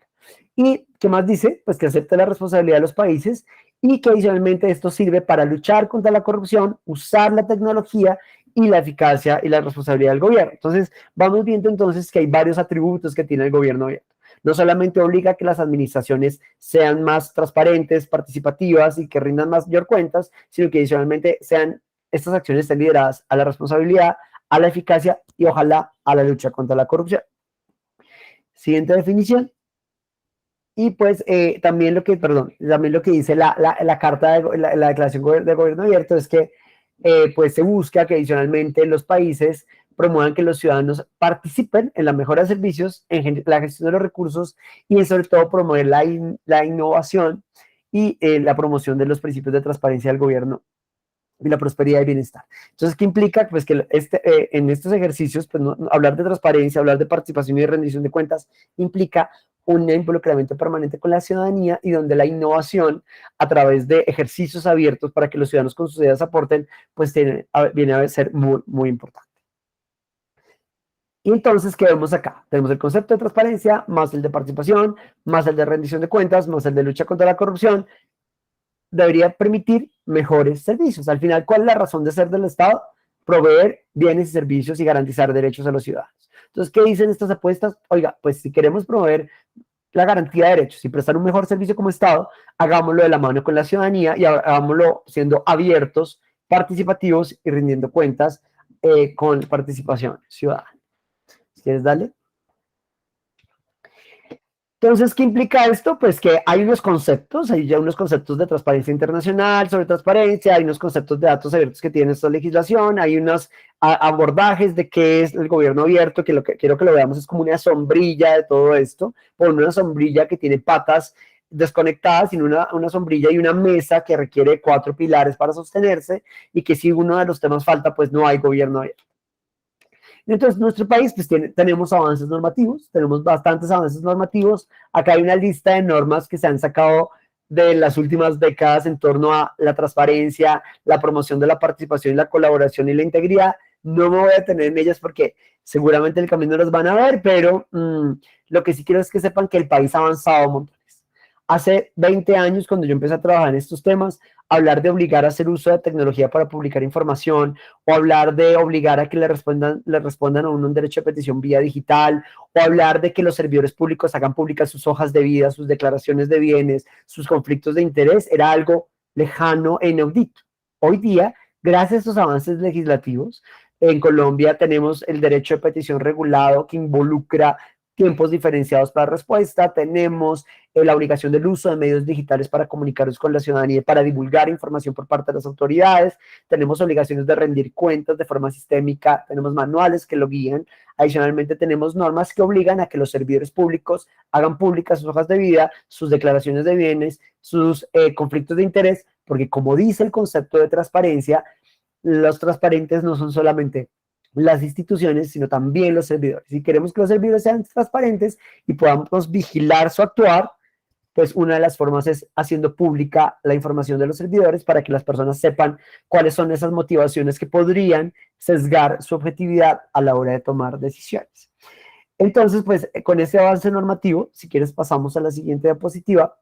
¿Y qué más dice? Pues que acepta la responsabilidad de los países y que adicionalmente esto sirve para luchar contra la corrupción, usar la tecnología y la eficacia y la responsabilidad del gobierno. Entonces, vamos viendo entonces que hay varios atributos que tiene el gobierno abierto. No solamente obliga a que las administraciones sean más transparentes, participativas y que rindan mayor cuentas, sino que adicionalmente estas acciones estén lideradas a la responsabilidad, a la eficacia y ojalá a la lucha contra la corrupción. Siguiente definición. Y pues también lo que dice la carta de la Declaración de Gobierno Abierto es que pues se busca que adicionalmente los países promuevan que los ciudadanos participen en la mejora de servicios, en la gestión de los recursos y sobre todo promover la innovación y la promoción de los principios de transparencia del gobierno y la prosperidad y bienestar. Entonces, ¿qué implica? Pues que en estos ejercicios, pues, hablar de transparencia, hablar de participación y de rendición de cuentas implica un involucramiento permanente con la ciudadanía y donde la innovación a través de ejercicios abiertos para que los ciudadanos con sus ideas aporten, pues viene a ser muy, muy importante. Y entonces, ¿qué vemos acá? Tenemos el concepto de transparencia, más el de participación, más el de rendición de cuentas, más el de lucha contra la corrupción. Debería permitir mejores servicios. Al final, ¿cuál es la razón de ser del Estado? Proveer bienes y servicios y garantizar derechos a los ciudadanos. Entonces, ¿qué dicen estas apuestas? Oiga, pues si queremos proveer la garantía de derechos y prestar un mejor servicio como Estado, hagámoslo de la mano con la ciudadanía y hagámoslo siendo abiertos, participativos y rindiendo cuentas con participación ciudadana. Si quieres, dale. Entonces, ¿qué implica esto? Pues que hay unos conceptos, hay ya unos conceptos de transparencia internacional sobre transparencia, hay unos conceptos de datos abiertos que tiene esta legislación, hay unos abordajes de qué es el gobierno abierto, que lo que quiero que lo veamos es como una sombrilla de todo esto, por una sombrilla que tiene patas desconectadas, sino una sombrilla y una mesa que requiere 4 pilares para sostenerse, y que si uno de los temas falta, pues no hay gobierno abierto. Entonces, en nuestro país pues tenemos avances normativos, tenemos bastantes avances normativos. Acá hay una lista de normas que se han sacado de las últimas décadas en torno a la transparencia, la promoción de la participación y la colaboración y la integridad. No me voy a detener en ellas porque seguramente en el camino las van a ver, pero lo que sí quiero es que sepan que el país ha avanzado montones. Hace 20 años, cuando yo empecé a trabajar en estos temas, hablar de obligar a hacer uso de tecnología para publicar información, o hablar de obligar a que le respondan a uno un derecho de petición vía digital, o hablar de que los servidores públicos hagan públicas sus hojas de vida, sus declaraciones de bienes, sus conflictos de interés, era algo lejano e inaudito. Hoy día, gracias a estos avances legislativos, en Colombia tenemos el derecho de petición regulado que involucra tiempos diferenciados para respuesta, tenemos la obligación del uso de medios digitales para comunicarnos con la ciudadanía y para divulgar información por parte de las autoridades, tenemos obligaciones de rendir cuentas de forma sistémica, tenemos manuales que lo guían, adicionalmente tenemos normas que obligan a que los servidores públicos hagan públicas sus hojas de vida, sus declaraciones de bienes, sus conflictos de interés, porque como dice el concepto de transparencia, los transparentes no son solamente las instituciones, sino también los servidores. Si queremos que los servidores sean transparentes y podamos vigilar su actuar, pues una de las formas es haciendo pública la información de los servidores para que las personas sepan cuáles son esas motivaciones que podrían sesgar su objetividad a la hora de tomar decisiones. Entonces, pues con este avance normativo, si quieres pasamos a la siguiente diapositiva,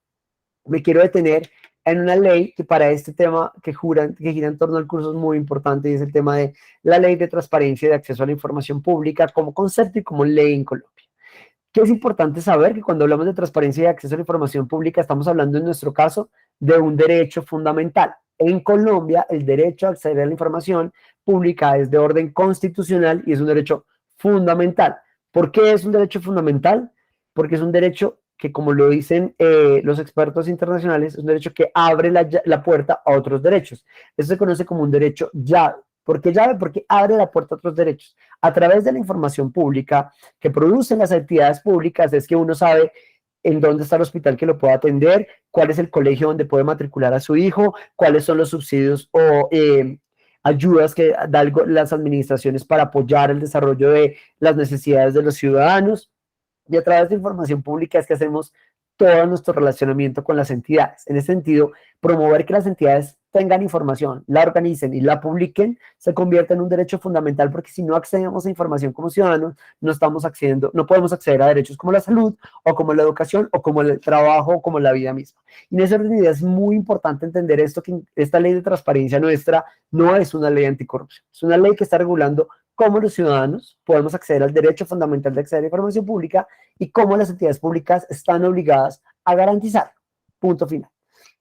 me quiero detener en una ley que para este tema que gira en torno al curso es muy importante, y es el tema de la Ley de Transparencia y de Acceso a la Información Pública como concepto y como ley en Colombia. Que es importante saber que cuando hablamos de transparencia y de acceso a la información pública estamos hablando en nuestro caso de un derecho fundamental. En Colombia el derecho a acceder a la información pública es de orden constitucional y es un derecho fundamental. ¿Por qué es un derecho fundamental? Porque es un derecho que, como lo dicen los expertos internacionales, es un derecho que abre la puerta a otros derechos. Eso se conoce como un derecho llave. ¿Por qué llave? Porque abre la puerta a otros derechos. A través de la información pública que producen las entidades públicas es que uno sabe en dónde está el hospital que lo pueda atender, cuál es el colegio donde puede matricular a su hijo, cuáles son los subsidios o ayudas que dan las administraciones para apoyar el desarrollo de las necesidades de los ciudadanos. Y a través de información pública es que hacemos todo nuestro relacionamiento con las entidades. En ese sentido, promover que las entidades tengan información, la organicen y la publiquen, se convierte en un derecho fundamental, porque si no accedemos a información como ciudadanos, no podemos acceder a derechos como la salud, o como la educación, o como el trabajo, o como la vida misma. Y en ese orden de ideas es muy importante entender esto, que esta ley de transparencia nuestra no es una ley anticorrupción, es una ley que está regulando cómo los ciudadanos podemos acceder al derecho fundamental de acceder a la información pública y cómo las entidades públicas están obligadas a garantizar. Punto final.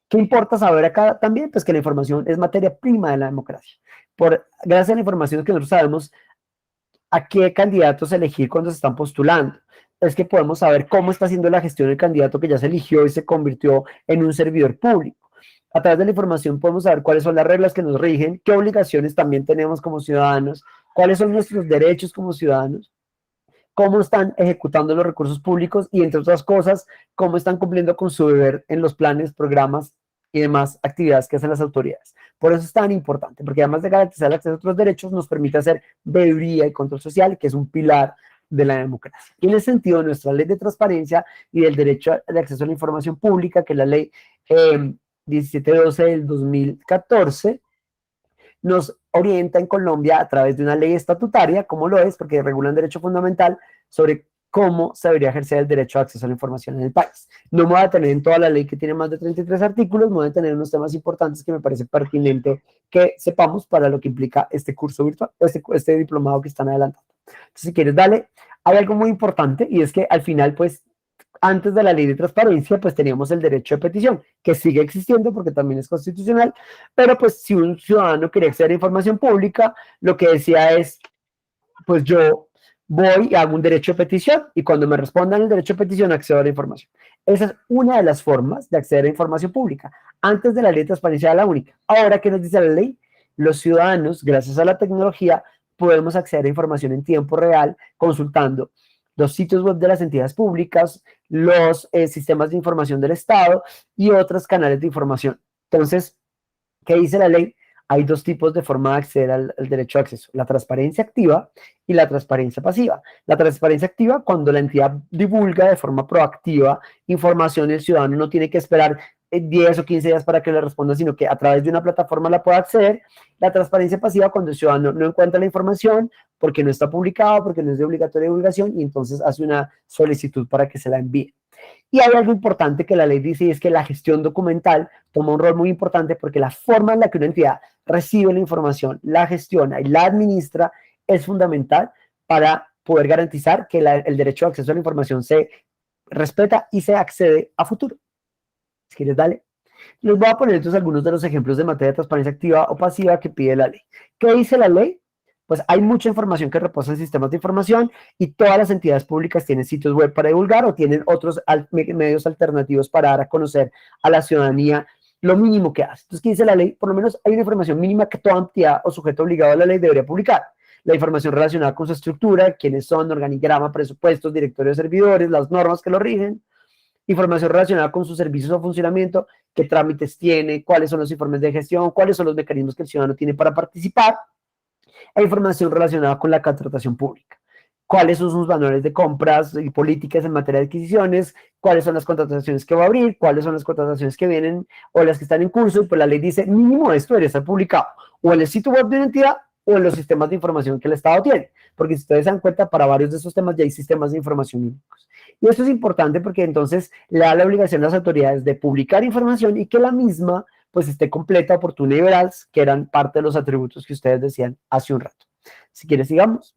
¿Qué importa saber acá también? Pues que la información es materia prima de la democracia. Gracias a la información que nosotros sabemos a qué candidatos elegir cuando se están postulando, es que podemos saber cómo está haciendo la gestión el candidato que ya se eligió y se convirtió en un servidor público. A través de la información podemos saber cuáles son las reglas que nos rigen, qué obligaciones también tenemos como ciudadanos, cuáles son nuestros derechos como ciudadanos, cómo están ejecutando los recursos públicos y, entre otras cosas, cómo están cumpliendo con su deber en los planes, programas y demás actividades que hacen las autoridades. Por eso es tan importante, porque además de garantizar el acceso a otros derechos, nos permite hacer veeduría y control social, que es un pilar de la democracia. Y en ese sentido, nuestra ley de transparencia y del derecho de acceso a la información pública, que es la ley 1712 del 2014, nos orienta en Colombia a través de una ley estatutaria, como lo es, porque regula un derecho fundamental sobre cómo se debería ejercer el derecho de acceso a la información en el país. No me voy a detener en toda la ley que tiene más de 33 artículos, me voy a detener en unos temas importantes que me parece pertinente que sepamos para lo que implica este curso virtual, este diplomado que están adelantando. Entonces, si quieres, dale. Hay algo muy importante y es que al final, pues, antes de la ley de transparencia, pues teníamos el derecho de petición, que sigue existiendo porque también es constitucional, pero pues si un ciudadano quería acceder a información pública, lo que decía es, pues yo voy y hago un derecho de petición y cuando me respondan el derecho de petición accedo a la información. Esa es una de las formas de acceder a información pública. Antes de la ley de transparencia era la única. Ahora, ¿qué nos dice la ley? Los ciudadanos, gracias a la tecnología, podemos acceder a información en tiempo real consultando los sitios web de las entidades públicas, los sistemas de información del Estado y otros canales de información. Entonces, ¿qué dice la ley? hay dos tipos de forma de acceder al derecho de acceso, la transparencia activa y la transparencia pasiva. La transparencia activa, cuando la entidad divulga de forma proactiva información, el ciudadano no tiene que esperar 10 o 15 días para que le responda, sino que a través de una plataforma la puede acceder. La transparencia pasiva, cuando el ciudadano no encuentra la información porque no está publicado, porque no es de obligatoria divulgación, y entonces hace una solicitud para que se la envíe. Y hay algo importante que la ley dice, y es que la gestión documental toma un rol muy importante, porque la forma en la que una entidad recibe la información, la gestiona y la administra es fundamental para poder garantizar que el derecho de acceso a la información se respeta y se accede a futuro. Si quieres, dale. Les voy a poner entonces algunos de los ejemplos de materia de transparencia activa o pasiva que pide la ley. ¿Qué dice la ley? Pues hay mucha información que reposa en sistemas de información, y todas las entidades públicas tienen sitios web para divulgar o tienen otros medios alternativos para dar a conocer a la ciudadanía lo mínimo que hace. Entonces, ¿qué dice la ley? Por lo menos hay una información mínima que toda entidad o sujeto obligado a la ley debería publicar. La información relacionada con su estructura, quiénes son, organigrama, presupuestos, directorio de servidores, las normas que lo rigen. Información relacionada con sus servicios o funcionamiento, qué trámites tiene, cuáles son los informes de gestión, cuáles son los mecanismos que el ciudadano tiene para participar. E información relacionada con la contratación pública. Cuáles son sus valores de compras y políticas en materia de adquisiciones, cuáles son las contrataciones que va a abrir, cuáles son las contrataciones que vienen o las que están en curso, y pues la ley dice mínimo esto debería estar publicado o en el sitio web de una entidad o en los sistemas de información que el Estado tiene, porque si ustedes se dan cuenta, para varios de esos temas ya hay sistemas de información únicos. Y esto es importante porque entonces le da la obligación a las autoridades de publicar información y que la misma pues esté completa, oportuna y veraz, que eran parte de los atributos que ustedes decían hace un rato. Si quieres, sigamos.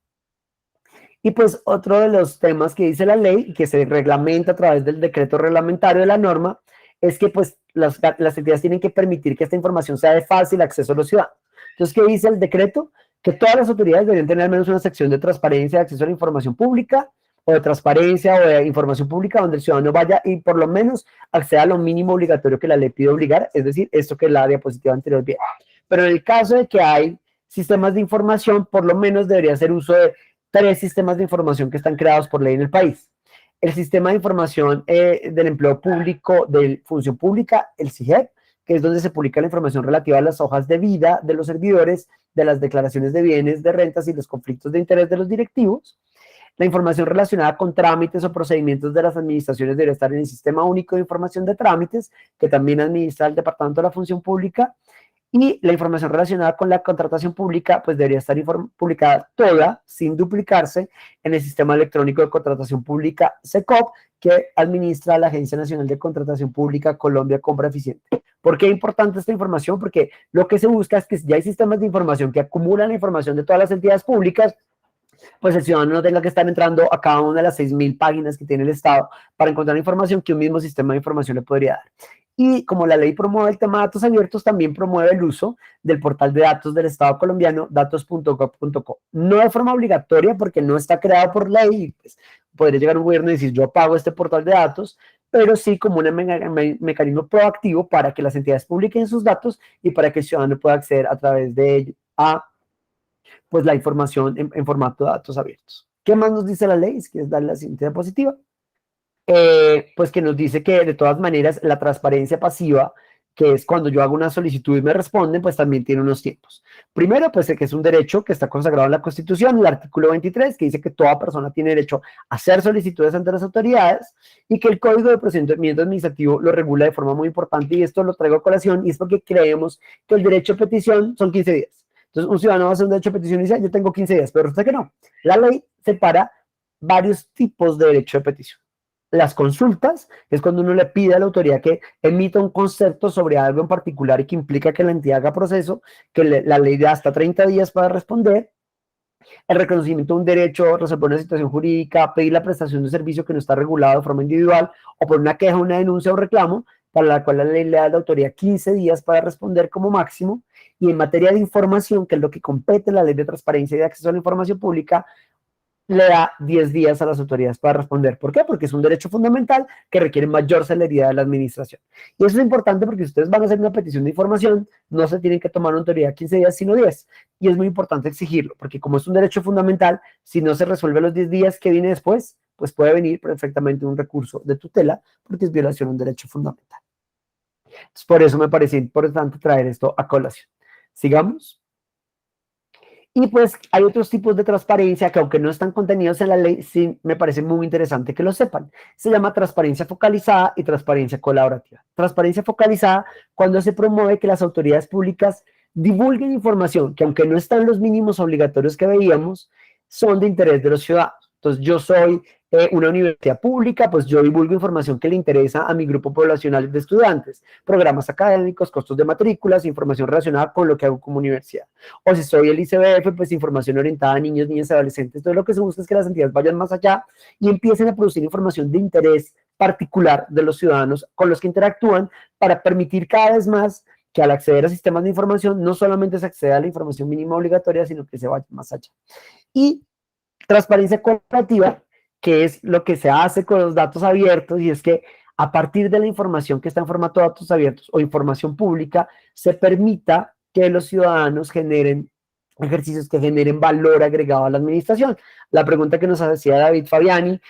Y pues otro de los temas que dice la ley y que se reglamenta a través del decreto reglamentario de la norma es que pues las entidades tienen que permitir que esta información sea de fácil acceso a los ciudadanos. Entonces, ¿qué dice el decreto? Que todas las autoridades deberían tener al menos una sección de transparencia de acceso a la información pública, o de transparencia o de información pública, donde el ciudadano vaya y por lo menos acceda a lo mínimo obligatorio que la ley pide obligar, es decir, esto que la diapositiva anterior viene. Pero en el caso de que hay sistemas de información, por lo menos debería hacer uso de 3 sistemas de información que están creados por ley en el país. El sistema de información del empleo público, de función pública, el SIGEP, que es donde se publica la información relativa a las hojas de vida de los servidores, de las declaraciones de bienes, de rentas y los conflictos de interés de los directivos. La información relacionada con trámites o procedimientos de las administraciones debería estar en el Sistema Único de Información de Trámites, que también administra el Departamento de la Función Pública. Y la información relacionada con la contratación pública, pues debería estar publicada toda, sin duplicarse, en el Sistema Electrónico de Contratación Pública, SECOP, que administra la Agencia Nacional de Contratación Pública Colombia Compra Eficiente. ¿Por qué es importante esta información? Porque lo que se busca es que si ya hay sistemas de información que acumulan la información de todas las entidades públicas, pues el ciudadano no tenga que estar entrando a cada una de las 6.000 páginas que tiene el Estado para encontrar información que un mismo sistema de información le podría dar. Y como la ley promueve el tema de datos abiertos, también promueve el uso del portal de datos del Estado colombiano, datos.gov.co. No de forma obligatoria, porque no está creado por ley, y pues podría llegar un gobierno y decir, yo pago este portal de datos, pero sí como un mecanismo proactivo para que las entidades publiquen sus datos y para que el ciudadano pueda acceder a través de ello a pues la información en formato de datos abiertos. ¿Qué más nos dice la ley? Si quieres darle la siguiente diapositiva. Pues que nos dice que de todas maneras la transparencia pasiva, que es cuando yo hago una solicitud y me responden, pues también tiene unos tiempos. Primero, pues que es un derecho que está consagrado en la Constitución, el artículo 23, que dice que toda persona tiene derecho a hacer solicitudes ante las autoridades, y que el Código de Procedimiento Administrativo lo regula de forma muy importante, y esto lo traigo a colación, y es porque creemos que el derecho a petición son 15 días. Entonces, un ciudadano va a hacer un derecho de petición y dice, yo tengo 15 días, pero resulta que no. La ley separa varios tipos de derecho de petición. Las consultas es cuando uno le pide a la autoridad que emita un concepto sobre algo en particular y que implica que la entidad haga proceso, que la ley da hasta 30 días para responder. El reconocimiento de un derecho, resolver una situación jurídica, pedir la prestación de un servicio que no está regulado de forma individual, o por una queja, una denuncia o reclamo, para la cual la ley le da a la autoridad 15 días para responder como máximo. Y en materia de información, que es lo que compete la ley de transparencia y de acceso a la información pública, le da 10 días a las autoridades para responder. ¿Por qué? Porque es un derecho fundamental que requiere mayor celeridad de la administración. Y eso es importante porque si ustedes van a hacer una petición de información, no se tienen que tomar una autoridad 15 días, sino 10. Y es muy importante exigirlo, porque como es un derecho fundamental, si no se resuelve los 10 días que viene después, pues puede venir perfectamente un recurso de tutela, porque es violación de un derecho fundamental. Entonces, por eso me parecía importante traer esto a colación. Sigamos. Y pues hay otros tipos de transparencia que aunque no están contenidos en la ley, sí me parece muy interesante que lo sepan. Se llama transparencia focalizada y transparencia colaborativa. Transparencia focalizada cuando se promueve que las autoridades públicas divulguen información que aunque no están los mínimos obligatorios que veíamos, son de interés de los ciudadanos. Entonces yo soy una universidad pública, pues yo divulgo información que le interesa a mi grupo poblacional de estudiantes, programas académicos, costos de matrículas, información relacionada con lo que hago como universidad. O si soy el ICBF, pues información orientada a niños, niñas y adolescentes. Entonces lo que se busca es que las entidades vayan más allá y empiecen a producir información de interés particular de los ciudadanos con los que interactúan para permitir cada vez más que al acceder a sistemas de información no solamente se acceda a la información mínima obligatoria, sino que se vaya más allá. Y transparencia colaborativa, que es lo que se hace con los datos abiertos, y es que a partir de la información que está en formato de datos abiertos o información pública, se permita que los ciudadanos generen ejercicios que generen valor agregado a la administración. La pregunta que nos hacía David Fabiani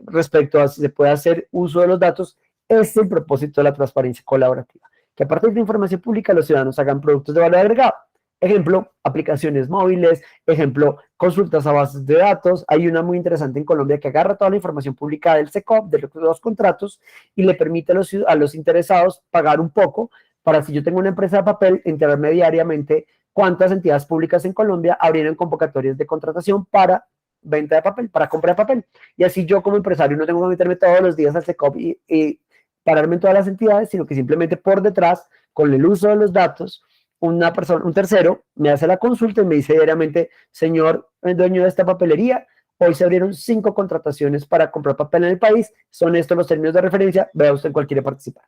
respecto a si se puede hacer uso de los datos es el propósito de la transparencia colaborativa, que a partir de información pública los ciudadanos hagan productos de valor agregado. Ejemplo, aplicaciones móviles, ejemplo, consultas a bases de datos. Hay una muy interesante en Colombia que agarra toda la información pública del SECOP, de los contratos, y le permite a los interesados pagar un poco para, si yo tengo una empresa de papel, enterarme diariamente cuántas entidades públicas en Colombia abrieron convocatorias de contratación para venta de papel, para compra de papel. Y así yo como empresario no tengo que meterme todos los días al SECOP y pararme en todas las entidades, sino que simplemente por detrás, con el uso de los datos, una persona, un tercero, me hace la consulta y me dice diariamente, señor dueño de esta papelería, hoy se abrieron 5 contrataciones para comprar papel en el país, son estos los términos de referencia, vea usted en cuál quiere participar.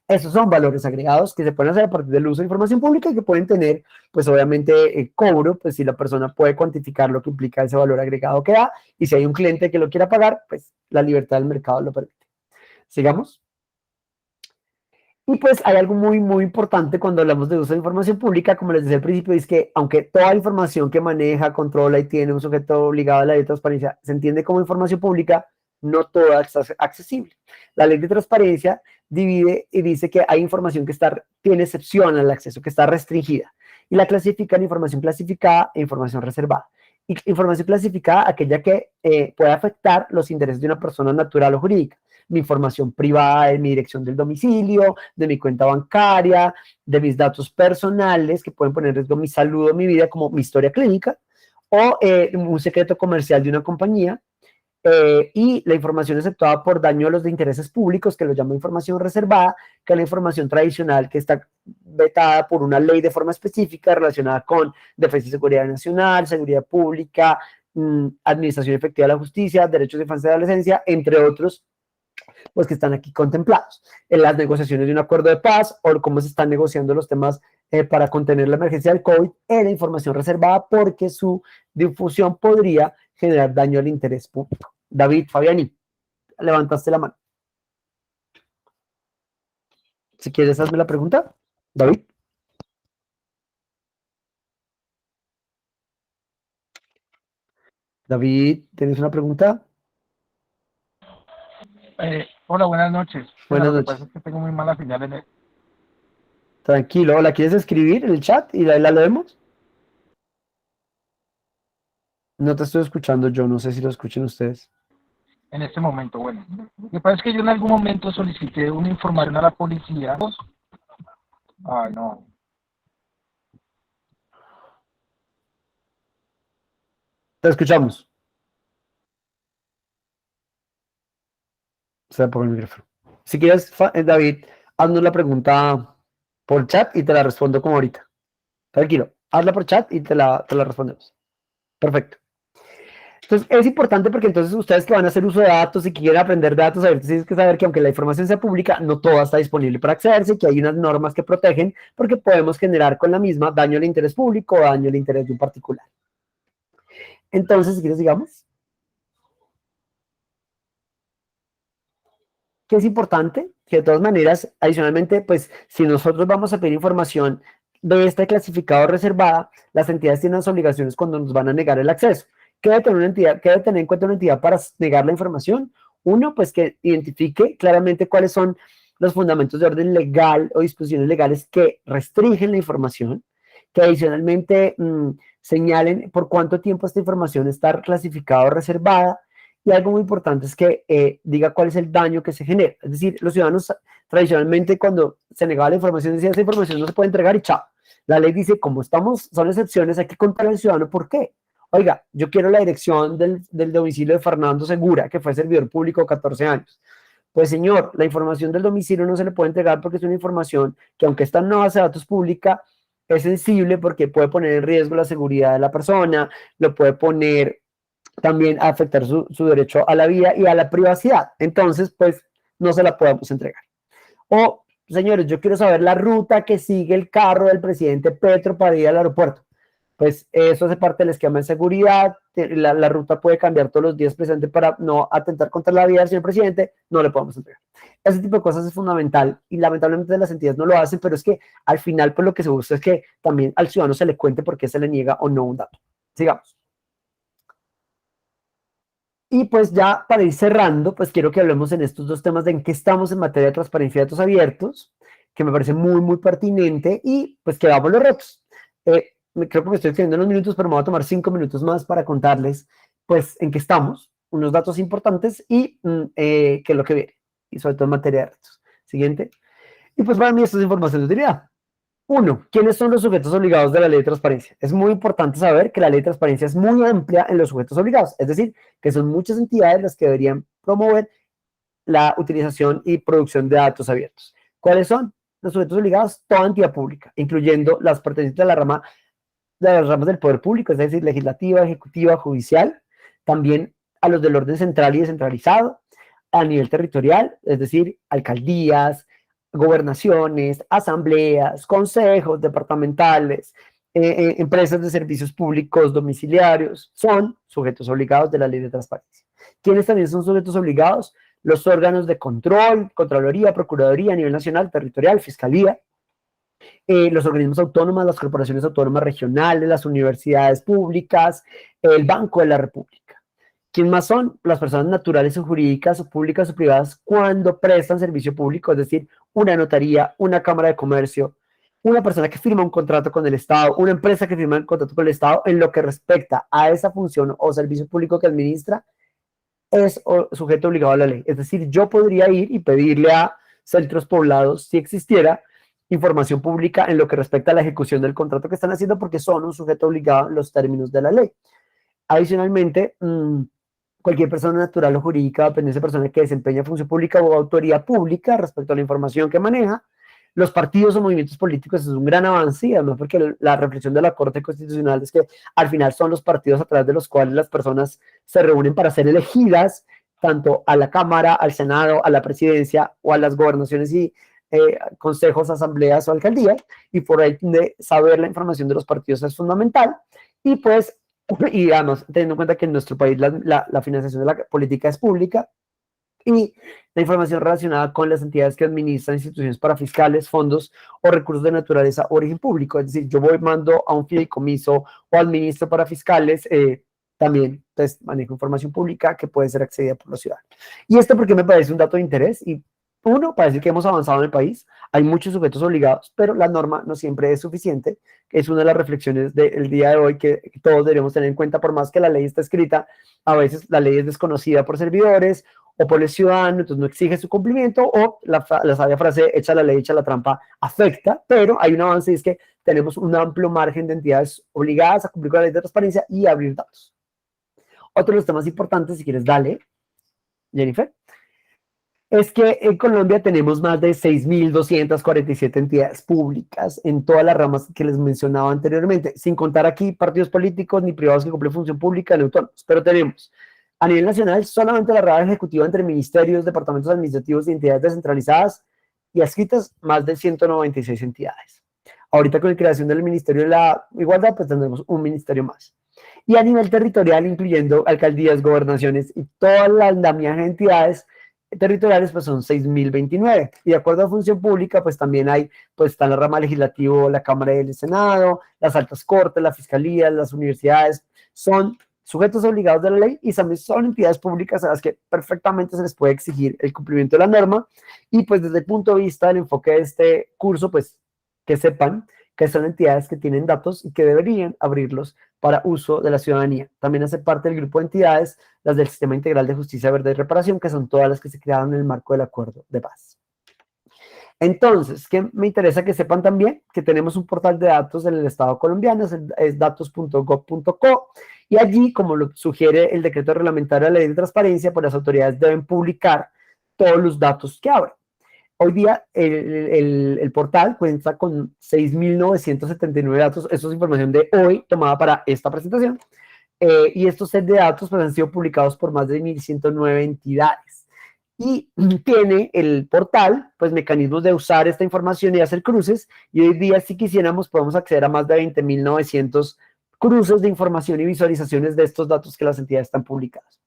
Esos son valores agregados que se pueden hacer a partir del uso de información pública y que pueden tener, pues obviamente, cobro, pues si la persona puede cuantificar lo que implica ese valor agregado que da, y si hay un cliente que lo quiera pagar, pues la libertad del mercado lo permite. Sigamos. Y pues hay algo muy, muy importante cuando hablamos de uso de información pública, como les decía al principio, es que aunque toda la información que maneja, controla y tiene un sujeto obligado a la ley de transparencia se entiende como información pública, no toda es accesible. La ley de transparencia divide y dice que hay información que tiene excepción al acceso, que está restringida, y la clasifica en información clasificada e información reservada. Y información clasificada, aquella que puede afectar los intereses de una persona natural o jurídica. Mi información privada de mi dirección del domicilio, de mi cuenta bancaria, de mis datos personales que pueden poner en riesgo mi salud o mi vida, como mi historia clínica, o un secreto comercial de una compañía, y la información exceptuada por daño a los de intereses públicos, que lo llamo información reservada, que es la información tradicional que está vetada por una ley de forma específica relacionada con defensa y seguridad nacional, seguridad pública, administración efectiva de la justicia, derechos de infancia y adolescencia, entre otros, pues que están aquí contemplados en las negociaciones de un acuerdo de paz o cómo se están negociando los temas para contener la emergencia del COVID, en la información reservada porque su difusión podría generar daño al interés público. David Fabiani, levantaste la mano. Si quieres, hazme la pregunta, David. David, ¿tienes una pregunta? Hola, buenas noches. Buenas Lo que noches. pasa es que tengo muy mala señal en el... Tranquilo, ¿la quieres escribir en el chat y la leemos? No te estoy escuchando yo, no sé si lo escuchen ustedes. En este momento. Bueno, lo que pasa es que yo en algún momento solicité una información a la policía. Ay, no. Te escuchamos. Se por el micrófono. Si quieres, David, haznos la pregunta por chat y te la respondo como ahorita. Tranquilo, hazla por chat y te la respondemos. Perfecto. Entonces, es importante porque entonces ustedes que van a hacer uso de datos y que quieren aprender de datos, tienen que saber que aunque la información sea pública, no toda está disponible para accederse, que hay unas normas que protegen, porque podemos generar con la misma daño al interés público o daño al interés de un particular. Entonces, si quieres, digamos, que es importante que de todas maneras, adicionalmente, pues si nosotros vamos a pedir información de este clasificado reservada, las entidades tienen las obligaciones cuando nos van a negar el acceso. ¿Qué debe tener una entidad? ¿Qué debe tener en cuenta una entidad para negar la información? Uno, pues que identifique claramente cuáles son los fundamentos de orden legal o disposiciones legales que restringen la información, que adicionalmente señalen por cuánto tiempo esta información está clasificada o reservada, y algo muy importante es que diga cuál es el daño que se genera. Es decir, los ciudadanos tradicionalmente cuando se negaba la información decían esa información no se puede entregar y chao. La ley dice, como son excepciones, hay que contarle al ciudadano por qué. Oiga, yo quiero la dirección del domicilio de Fernando Segura, que fue servidor público 14 años. Pues señor, la información del domicilio no se le puede entregar porque es una información que, aunque está en una base de datos pública, es sensible porque puede poner en riesgo la seguridad de la persona, lo puede poner también a afectar su derecho a la vida y a la privacidad. Entonces, pues, no se la podemos entregar. O, señores, yo quiero saber la ruta que sigue el carro del presidente Petro para ir al aeropuerto. Pues eso hace parte del esquema de seguridad, la ruta puede cambiar todos los días precisamente para no atentar contra la vida del señor presidente, no le podemos entregar. Ese tipo de cosas es fundamental y lamentablemente las entidades no lo hacen, pero es que al final pues lo que se busca es que también al ciudadano se le cuente por qué se le niega o no un dato. Sigamos. Y pues ya para ir cerrando, pues quiero que hablemos en estos dos temas de en qué estamos en materia de transparencia y datos abiertos, que me parece muy, muy pertinente, y pues que vamos los retos. Creo que me estoy extendiendo unos minutos, pero me voy a tomar 5 minutos más para contarles pues en qué estamos, unos datos importantes y qué es lo que viene, y sobre todo en materia de retos. Siguiente. Y pues para mí esto es información de utilidad. 1. ¿Quiénes son los sujetos obligados de la ley de transparencia? Es muy importante saber que la ley de transparencia es muy amplia en los sujetos obligados, es decir, que son muchas entidades las que deberían promover la utilización y producción de datos abiertos. ¿Cuáles son los sujetos obligados? Toda entidad pública, incluyendo las pertenecientes a las ramas del poder público, es decir, legislativa, ejecutiva, judicial, también a los del orden central y descentralizado, a nivel territorial, es decir, alcaldías, gobernaciones, asambleas, consejos departamentales, empresas de servicios públicos domiciliarios, son sujetos obligados de la ley de transparencia. ¿Quiénes también son sujetos obligados? Los órganos de control, Contraloría, Procuraduría a nivel nacional, territorial, Fiscalía, los organismos autónomos, las corporaciones autónomas regionales, las universidades públicas, el Banco de la República. ¿Quién más son? Las personas naturales o jurídicas o públicas o privadas cuando prestan servicio público, es decir, una notaría, una cámara de comercio, una persona que firma un contrato con el Estado, una empresa que firma un contrato con el Estado en lo que respecta a esa función o servicio público que administra, es sujeto obligado a la ley. Es decir, yo podría ir y pedirle a centros poblados, si existiera, información pública en lo que respecta a la ejecución del contrato que están haciendo porque son un sujeto obligado en los términos de la ley. Adicionalmente, cualquier persona natural o jurídica, dependencia persona que desempeña función pública o autoridad pública respecto a la información que maneja. Los partidos o movimientos políticos es un gran avance, y además porque la reflexión de la Corte Constitucional es que al final son los partidos a través de los cuales las personas se reúnen para ser elegidas tanto a la Cámara, al Senado, a la Presidencia o a las gobernaciones y consejos, asambleas o alcaldías, y por ahí de saber la información de los partidos es fundamental. Y pues, y además teniendo en cuenta que en nuestro país la financiación de la política es pública, y la información relacionada con las entidades que administran instituciones parafiscales, fondos o recursos de naturaleza o origen público. Es decir, yo mando a un fideicomiso o administro parafiscales, también pues, manejo información pública que puede ser accedida por los ciudadanos. Y esto porque me parece un dato de interés, y uno, para decir que hemos avanzado en el país, hay muchos sujetos obligados, pero la norma no siempre es suficiente. Es una de las reflexiones del día de hoy que todos deberíamos tener en cuenta, por más que la ley está escrita, a veces la ley es desconocida por servidores o por el ciudadano, entonces no exige su cumplimiento, o la sabia frase, echa la ley, echa la trampa, afecta, pero hay un avance y es que tenemos un amplio margen de entidades obligadas a cumplir con la ley de transparencia y abrir datos. Otro de los temas importantes, si quieres, dale, Jennifer, es que en Colombia tenemos más de 6.247 entidades públicas en todas las ramas que les mencionaba anteriormente, sin contar aquí partidos políticos ni privados que cumplen función pública ni autónomos, pero tenemos a nivel nacional solamente la rama ejecutiva entre ministerios, departamentos administrativos y entidades descentralizadas y adscritas más de 196 entidades. Ahorita con la creación del Ministerio de la Igualdad, pues tendremos un ministerio más. Y a nivel territorial, incluyendo alcaldías, gobernaciones y toda la andamiaje de entidades territoriales, pues son 6.029. Y de acuerdo a función pública, pues también hay, pues está la rama legislativo, la Cámara y el Senado, las altas cortes, la Fiscalía, las universidades, son sujetos obligados de la ley y también son entidades públicas a las que perfectamente se les puede exigir el cumplimiento de la norma. Y pues desde el punto de vista del enfoque de este curso, pues que sepan que son entidades que tienen datos y que deberían abrirlos para uso de la ciudadanía. También hace parte del grupo de entidades las del Sistema Integral de Justicia, Verdad y Reparación, que son todas las que se crearon en el marco del Acuerdo de Paz. Entonces, ¿qué me interesa que sepan también? Que tenemos un portal de datos en el Estado colombiano, es datos.gov.co, y allí, como lo sugiere el decreto reglamentario de la Ley de Transparencia, pues las autoridades deben publicar todos los datos que abren. Hoy día el portal cuenta con 6.979 datos, esto es información de hoy tomada para esta presentación, y estos set de datos pues, han sido publicados por más de 1.109 entidades. Y tiene el portal, pues, mecanismos de usar esta información y hacer cruces, y hoy día, si quisiéramos, podemos acceder a más de 20.900 cruces de información y visualizaciones de estos datos que las entidades están publicadas.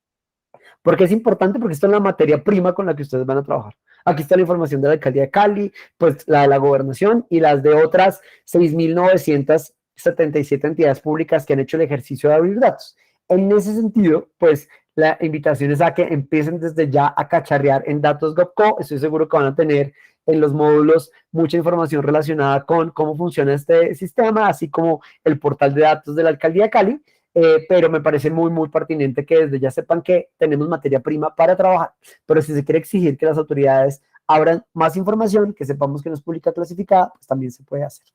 ¿Por qué es importante? Porque esto es la materia prima con la que ustedes van a trabajar. Aquí está la información de la Alcaldía de Cali, pues la de la Gobernación y las de otras 6.977 entidades públicas que han hecho el ejercicio de abrir datos. En ese sentido, pues, la invitación es a que empiecen desde ya a cacharrear en datos.gov.co. Estoy seguro que van a tener en los módulos mucha información relacionada con cómo funciona este sistema, así como el portal de datos de la Alcaldía de Cali, pero me parece muy, muy pertinente que desde ya sepan que tenemos materia prima para trabajar, pero si se quiere exigir que las autoridades abran más información, que sepamos que no es pública clasificada, pues también se puede hacer.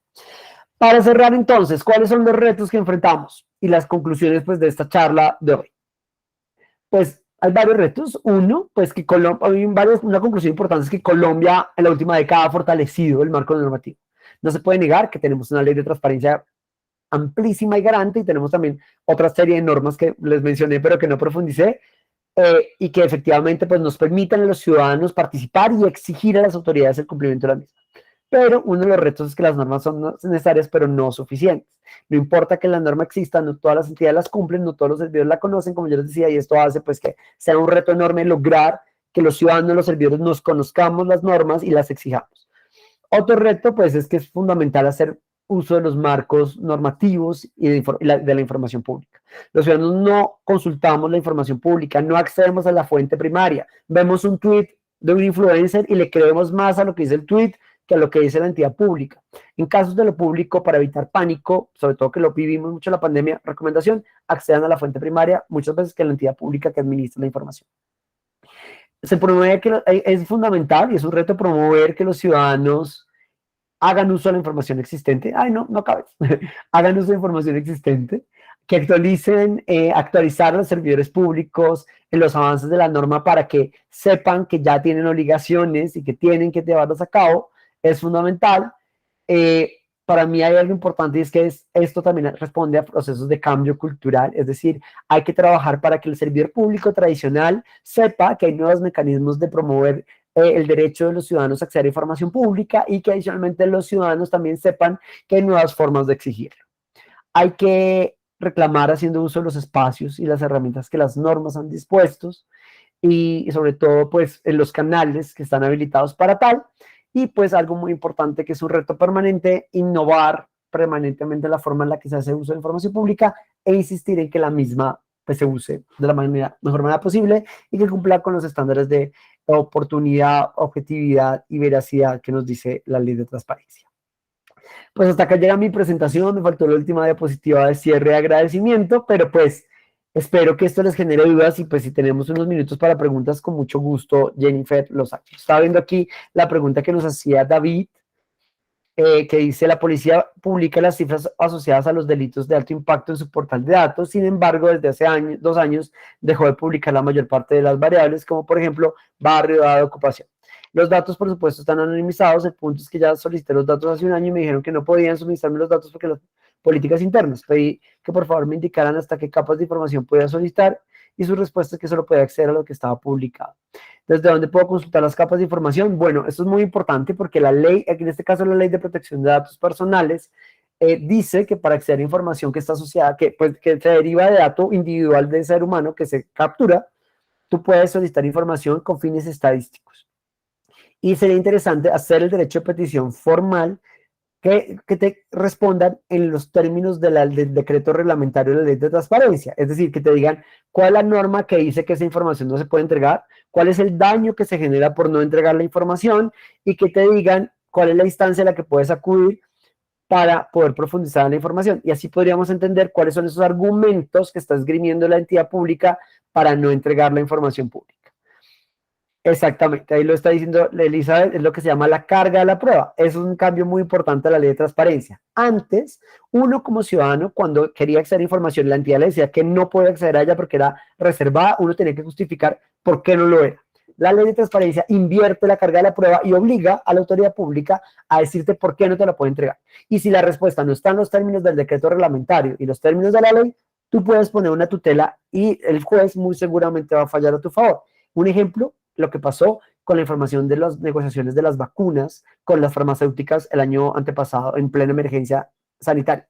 Para cerrar entonces, ¿cuáles son los retos que enfrentamos? Y las conclusiones pues de esta charla de hoy. Pues hay varios retos. Uno, pues que una conclusión importante es que Colombia en la última década ha fortalecido el marco normativo. No se puede negar que tenemos una ley de transparencia amplísima y garante y tenemos también otra serie de normas que les mencioné pero que no profundicé y que efectivamente pues, nos permitan a los ciudadanos participar y exigir a las autoridades el cumplimiento de la misma. Pero uno de los retos es que las normas son necesarias, pero no suficientes. No importa que la norma exista, no todas las entidades las cumplen, no todos los servidores la conocen, como yo les decía, y esto hace pues que sea un reto enorme lograr que los ciudadanos y los servidores nos conozcamos las normas y las exijamos. Otro reto pues es que es fundamental hacer uso de los marcos normativos y de la información pública. Los ciudadanos no consultamos la información pública, no accedemos a la fuente primaria, vemos un tweet de un influencer y le creemos más a lo que dice el tweet que a lo que dice la entidad pública. En casos de lo público, para evitar pánico, sobre todo que lo vivimos mucho en la pandemia, recomendación, accedan a la fuente primaria, muchas veces que la entidad pública que administra la información. Se promueve que es fundamental y es un reto promover que los ciudadanos hagan uso de la información existente. Ay, no cabe. Hagan uso de información existente, que actualizar a los servidores públicos en los avances de la norma para que sepan que ya tienen obligaciones y que tienen que llevarlos a cabo. Es fundamental. Para mí hay algo importante y es que esto también responde a procesos de cambio cultural, es decir, hay que trabajar para que el servidor público tradicional sepa que hay nuevos mecanismos de promover el derecho de los ciudadanos a acceder a información pública y que adicionalmente los ciudadanos también sepan que hay nuevas formas de exigirlo. Hay que reclamar haciendo uso de los espacios y las herramientas que las normas han dispuesto y sobre todo pues en los canales que están habilitados para tal. Y pues algo muy importante que es un reto permanente, innovar permanentemente la forma en la que se hace uso de la información pública e insistir en que la misma pues, se use de la mejor manera posible y que cumpla con los estándares de oportunidad, objetividad y veracidad que nos dice la Ley de Transparencia. Pues hasta acá llega mi presentación, me faltó la última diapositiva de cierre de agradecimiento, pero pues espero que esto les genere dudas y pues si tenemos unos minutos para preguntas, con mucho gusto, Jennifer los hace. Estaba viendo aquí la pregunta que nos hacía David, que dice, la policía publica las cifras asociadas a los delitos de alto impacto en su portal de datos, sin embargo, desde hace 2 años dejó de publicar la mayor parte de las variables, como por ejemplo, barrio, edad, ocupación. Los datos, por supuesto, están anonimizados, el punto es que ya solicité los datos hace 1 año y me dijeron que no podían suministrarme los datos porque las políticas internas. Pedí que por favor me indicaran hasta qué capas de información podía solicitar y su respuesta es que solo podía acceder a lo que estaba publicado. ¿Desde dónde puedo consultar las capas de información? Bueno, esto es muy importante porque la ley, en este caso la Ley de Protección de Datos Personales, dice que para acceder a información que está asociada, que se deriva de dato individual del ser humano que se captura, tú puedes solicitar información con fines estadísticos. Y sería interesante hacer el derecho de petición formal que te respondan en los términos del decreto reglamentario de la Ley de Transparencia. Es decir, que te digan cuál es la norma que dice que esa información no se puede entregar, cuál es el daño que se genera por no entregar la información y que te digan cuál es la instancia a la que puedes acudir para poder profundizar en la información. Y así podríamos entender cuáles son esos argumentos que está esgrimiendo la entidad pública para no entregar la información pública. Exactamente, ahí lo está diciendo Elizabeth, es lo que se llama la carga de la prueba. Es un cambio muy importante a la ley de transparencia. Antes, uno como ciudadano, cuando quería acceder a información, la entidad le decía que no podía acceder a ella porque era reservada, uno tenía que justificar por qué no lo era. La ley de transparencia invierte la carga de la prueba y obliga a la autoridad pública a decirte por qué no te la puede entregar. Y si la respuesta no está en los términos del decreto reglamentario y los términos de la ley, tú puedes poner una tutela y el juez muy seguramente va a fallar a tu favor. Un ejemplo, lo que pasó con la información de las negociaciones de las vacunas con las farmacéuticas el año antepasado en plena emergencia sanitaria.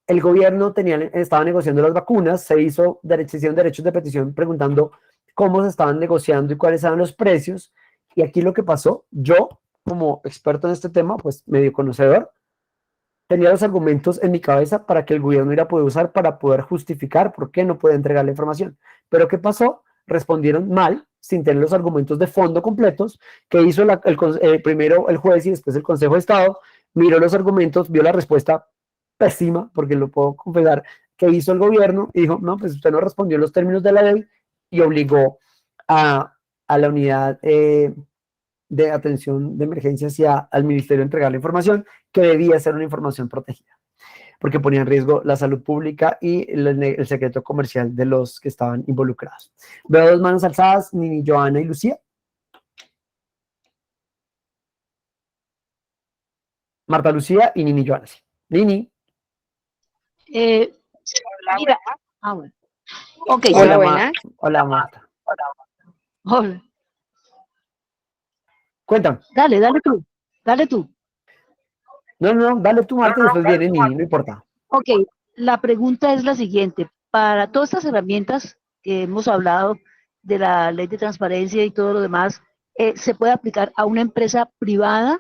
El gobierno estaba negociando las vacunas, se hicieron derechos de petición preguntando cómo se estaban negociando y cuáles eran los precios, y aquí lo que pasó, yo como experto en este tema, pues medio conocedor, tenía los argumentos en mi cabeza para que el gobierno iba a poder usar para poder justificar por qué no puede entregar la información. Pero ¿qué pasó? Respondieron mal, sin tener los argumentos de fondo completos, que hizo primero el juez y después el Consejo de Estado, miró los argumentos, vio la respuesta pésima, porque lo puedo confesar, que hizo el gobierno y dijo, no, pues usted no respondió en los términos de la ley y obligó a la unidad de atención de emergencias y al ministerio a entregar la información, que debía ser una información protegida, porque ponía en riesgo la salud pública y el secreto comercial de los que estaban involucrados. Veo dos manos alzadas, Nini, Joana y Lucía. Marta Lucía y Nini Joana. Nini. Mira, bueno. Ok. Hola, buenas. Hola, Marta. Hola. Cuéntame. Dale tú. No, dale tú, Marta, y después viene Nini, no importa. Ok, la pregunta es la siguiente. Para todas estas herramientas que hemos hablado de la ley de transparencia y todo lo demás, ¿se puede aplicar a una empresa privada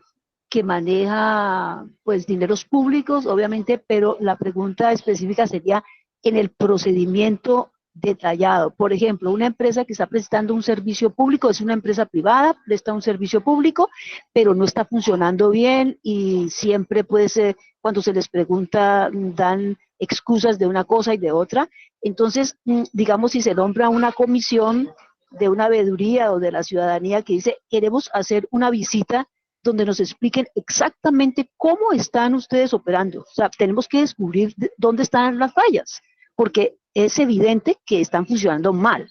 que maneja pues dineros públicos, obviamente, pero la pregunta específica sería en el procedimiento detallado? Por ejemplo, una empresa que está prestando un servicio público es una empresa privada, presta un servicio público, pero no está funcionando bien y siempre puede ser, cuando se les pregunta, dan excusas de una cosa y de otra. Entonces, digamos, si se nombra una comisión de una veeduría o de la ciudadanía que dice, queremos hacer una visita donde nos expliquen exactamente cómo están ustedes operando. O sea, tenemos que descubrir dónde están las fallas, porque es evidente que están funcionando mal.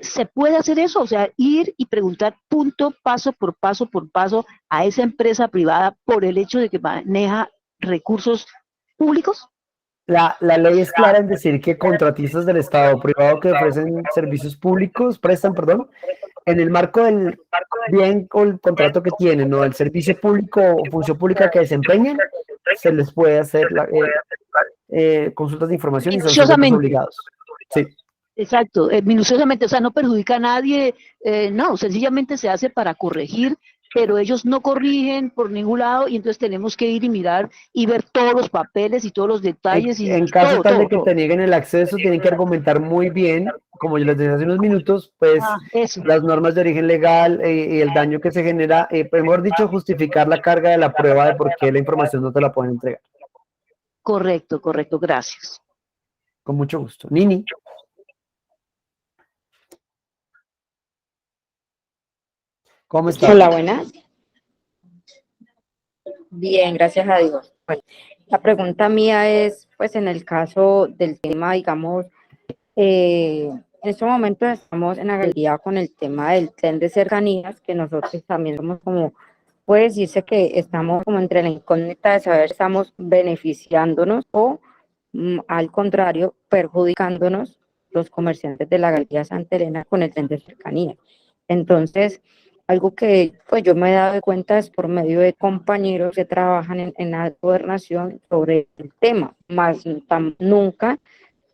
¿Se puede hacer eso? O sea, ir y preguntar paso por paso a esa empresa privada por el hecho de que maneja recursos públicos. La ley es clara en decir que contratistas del Estado privado que ofrecen servicios públicos, en el marco del bien o el contrato que tienen, o el servicio público o función pública que desempeñan, se les puede hacer consultas de información y son sujetos obligados. Sí. Exacto, minuciosamente, o sea, no perjudica a nadie, no, sencillamente se hace para corregir, pero ellos no corrigen por ningún lado y entonces tenemos que ir y mirar y ver todos los papeles y todos los detalles. En caso tal de que te nieguen el acceso, tienen que argumentar muy bien, como yo les decía hace unos minutos, pues las normas de origen legal y el daño que se genera, mejor dicho, justificar la carga de la prueba de por qué la información no te la pueden entregar. Correcto, gracias. Con mucho gusto. Nini. ¿Cómo estás? Hola, buenas. Bien, gracias a Dios. Bueno, la pregunta mía es, pues en el caso del tema, digamos, en este momento estamos en la galería con el tema del tren de cercanías, que nosotros también somos como, puede decirse que estamos como entre la incógnita de saber si estamos beneficiándonos o al contrario, perjudicándonos los comerciantes de la galería Santa Elena con el tren de cercanías. Entonces, algo que pues yo me he dado cuenta es por medio de compañeros que trabajan en la gobernación sobre el tema, más nunca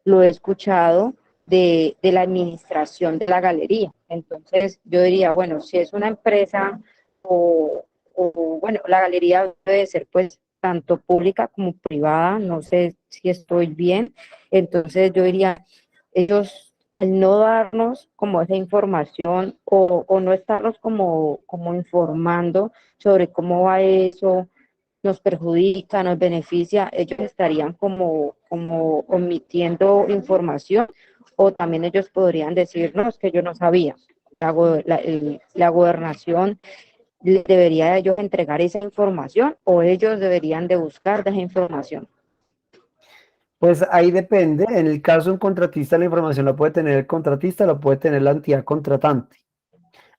lo he escuchado de la administración de la galería. Entonces yo diría, bueno, si es una empresa o bueno, la galería debe ser pues tanto pública como privada, no sé si estoy bien. Entonces yo diría, ellos al no darnos como esa información o no estarnos como informando sobre cómo va eso, nos perjudica, nos beneficia, ellos estarían como omitiendo información, o también ellos podrían decirnos que yo no sabía. La gobernación debería de ellos entregar esa información, o ellos deberían de buscar de esa información. Pues ahí depende. En el caso de un contratista, la información la puede tener el contratista, la puede tener la entidad contratante.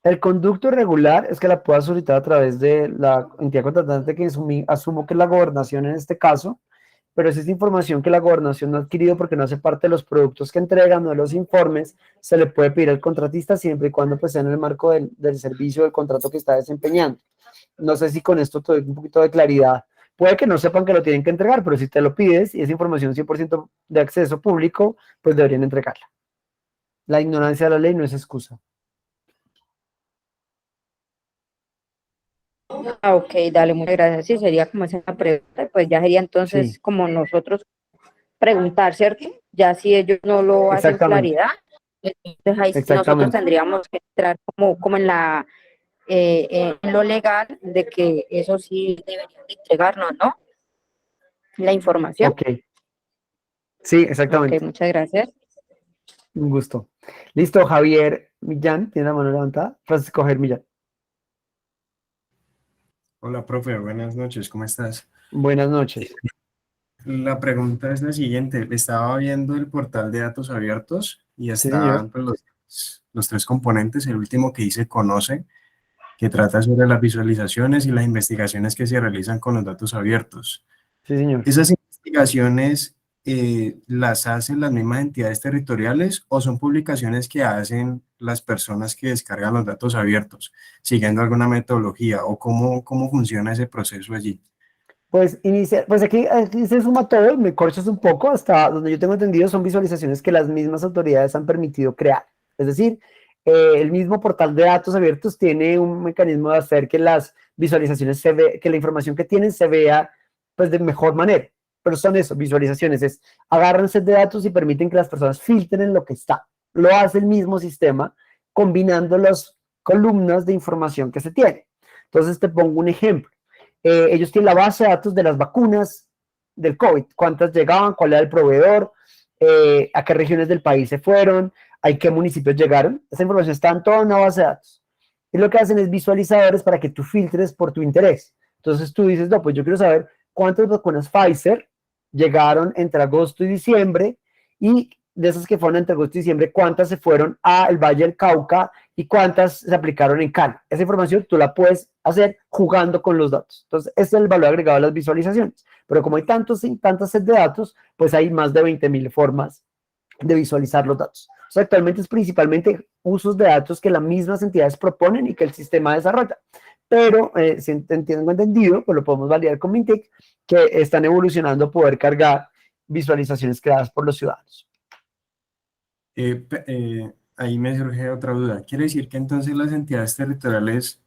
El conducto irregular es que la pueda solicitar a través de la entidad contratante, que asumo que es la gobernación en este caso, pero si es información que la gobernación no ha adquirido porque no hace parte de los productos que entregan o de los informes, se le puede pedir al contratista siempre y cuando pues, sea en el marco del servicio del contrato que está desempeñando. No sé si con esto te doy un poquito de claridad. Puede que no sepan que lo tienen que entregar, pero si te lo pides y es información 100% de acceso público, pues deberían entregarla. La ignorancia de la ley no es excusa. Ok, dale, muchas gracias. Sí, sería como esa pregunta, pues ya sería entonces Sí. como nosotros preguntar, ¿cierto? Ya si ellos no lo hacen Exactamente. claridad, entonces ahí sí nosotros Exactamente. tendríamos que entrar como en lo legal de que eso sí deberían de entregarnos, ¿no? La información. Ok. Sí, Ok, exactamente. muchas gracias. Un gusto. Listo, Javier Millán, tiene la mano levantada. Francisco Javier Millán. Hola, profe, buenas noches, ¿cómo estás? Buenas noches. La pregunta es la siguiente, estaba viendo el portal de datos abiertos y Sí, señor. están pues, los tres componentes, el último que dice Conoce, que trata sobre las visualizaciones y las investigaciones que se realizan con los datos abiertos. Sí, señor. ¿Esas investigaciones las hacen las mismas entidades territoriales o son publicaciones que hacen las personas que descargan los datos abiertos, siguiendo alguna metodología o cómo funciona ese proceso allí? Pues, pues aquí se suma todo, me corchas un poco, hasta donde yo tengo entendido son visualizaciones que las mismas autoridades han permitido crear. Es decir, el mismo portal de datos abiertos tiene un mecanismo de hacer que las visualizaciones que la información que tienen se vea pues de mejor manera. Pero son eso, visualizaciones, es agarran un set de datos y permiten que las personas filtren lo que está. Lo hace el mismo sistema combinando las columnas de información que se tiene. Entonces te pongo un ejemplo. Ellos tienen la base de datos de las vacunas del COVID, cuántas llegaban, cuál era el proveedor, a qué regiones del país se fueron, a qué municipios llegaron. Esa información está en toda una base de datos. Y lo que hacen es visualizadores para que tú filtres por tu interés. Entonces tú dices, no, pues yo quiero saber cuántas vacunas Pfizer llegaron entre agosto y diciembre, y de esas que fueron entre agosto y diciembre, cuántas se fueron al Valle del Cauca y cuántas se aplicaron en Cali. Esa información tú la puedes hacer jugando con los datos. Entonces, ese es el valor agregado a las visualizaciones. Pero como hay tantas sets de datos, pues hay más de 20.000 formas de visualizar los datos. O sea, actualmente es principalmente usos de datos que las mismas entidades proponen y que el sistema desarrolla. Pero, si tengo entendido, pues lo podemos validar con Mintic, que están evolucionando poder cargar visualizaciones creadas por los ciudadanos. Ahí me surge otra duda. ¿Quiere decir que entonces las entidades territoriales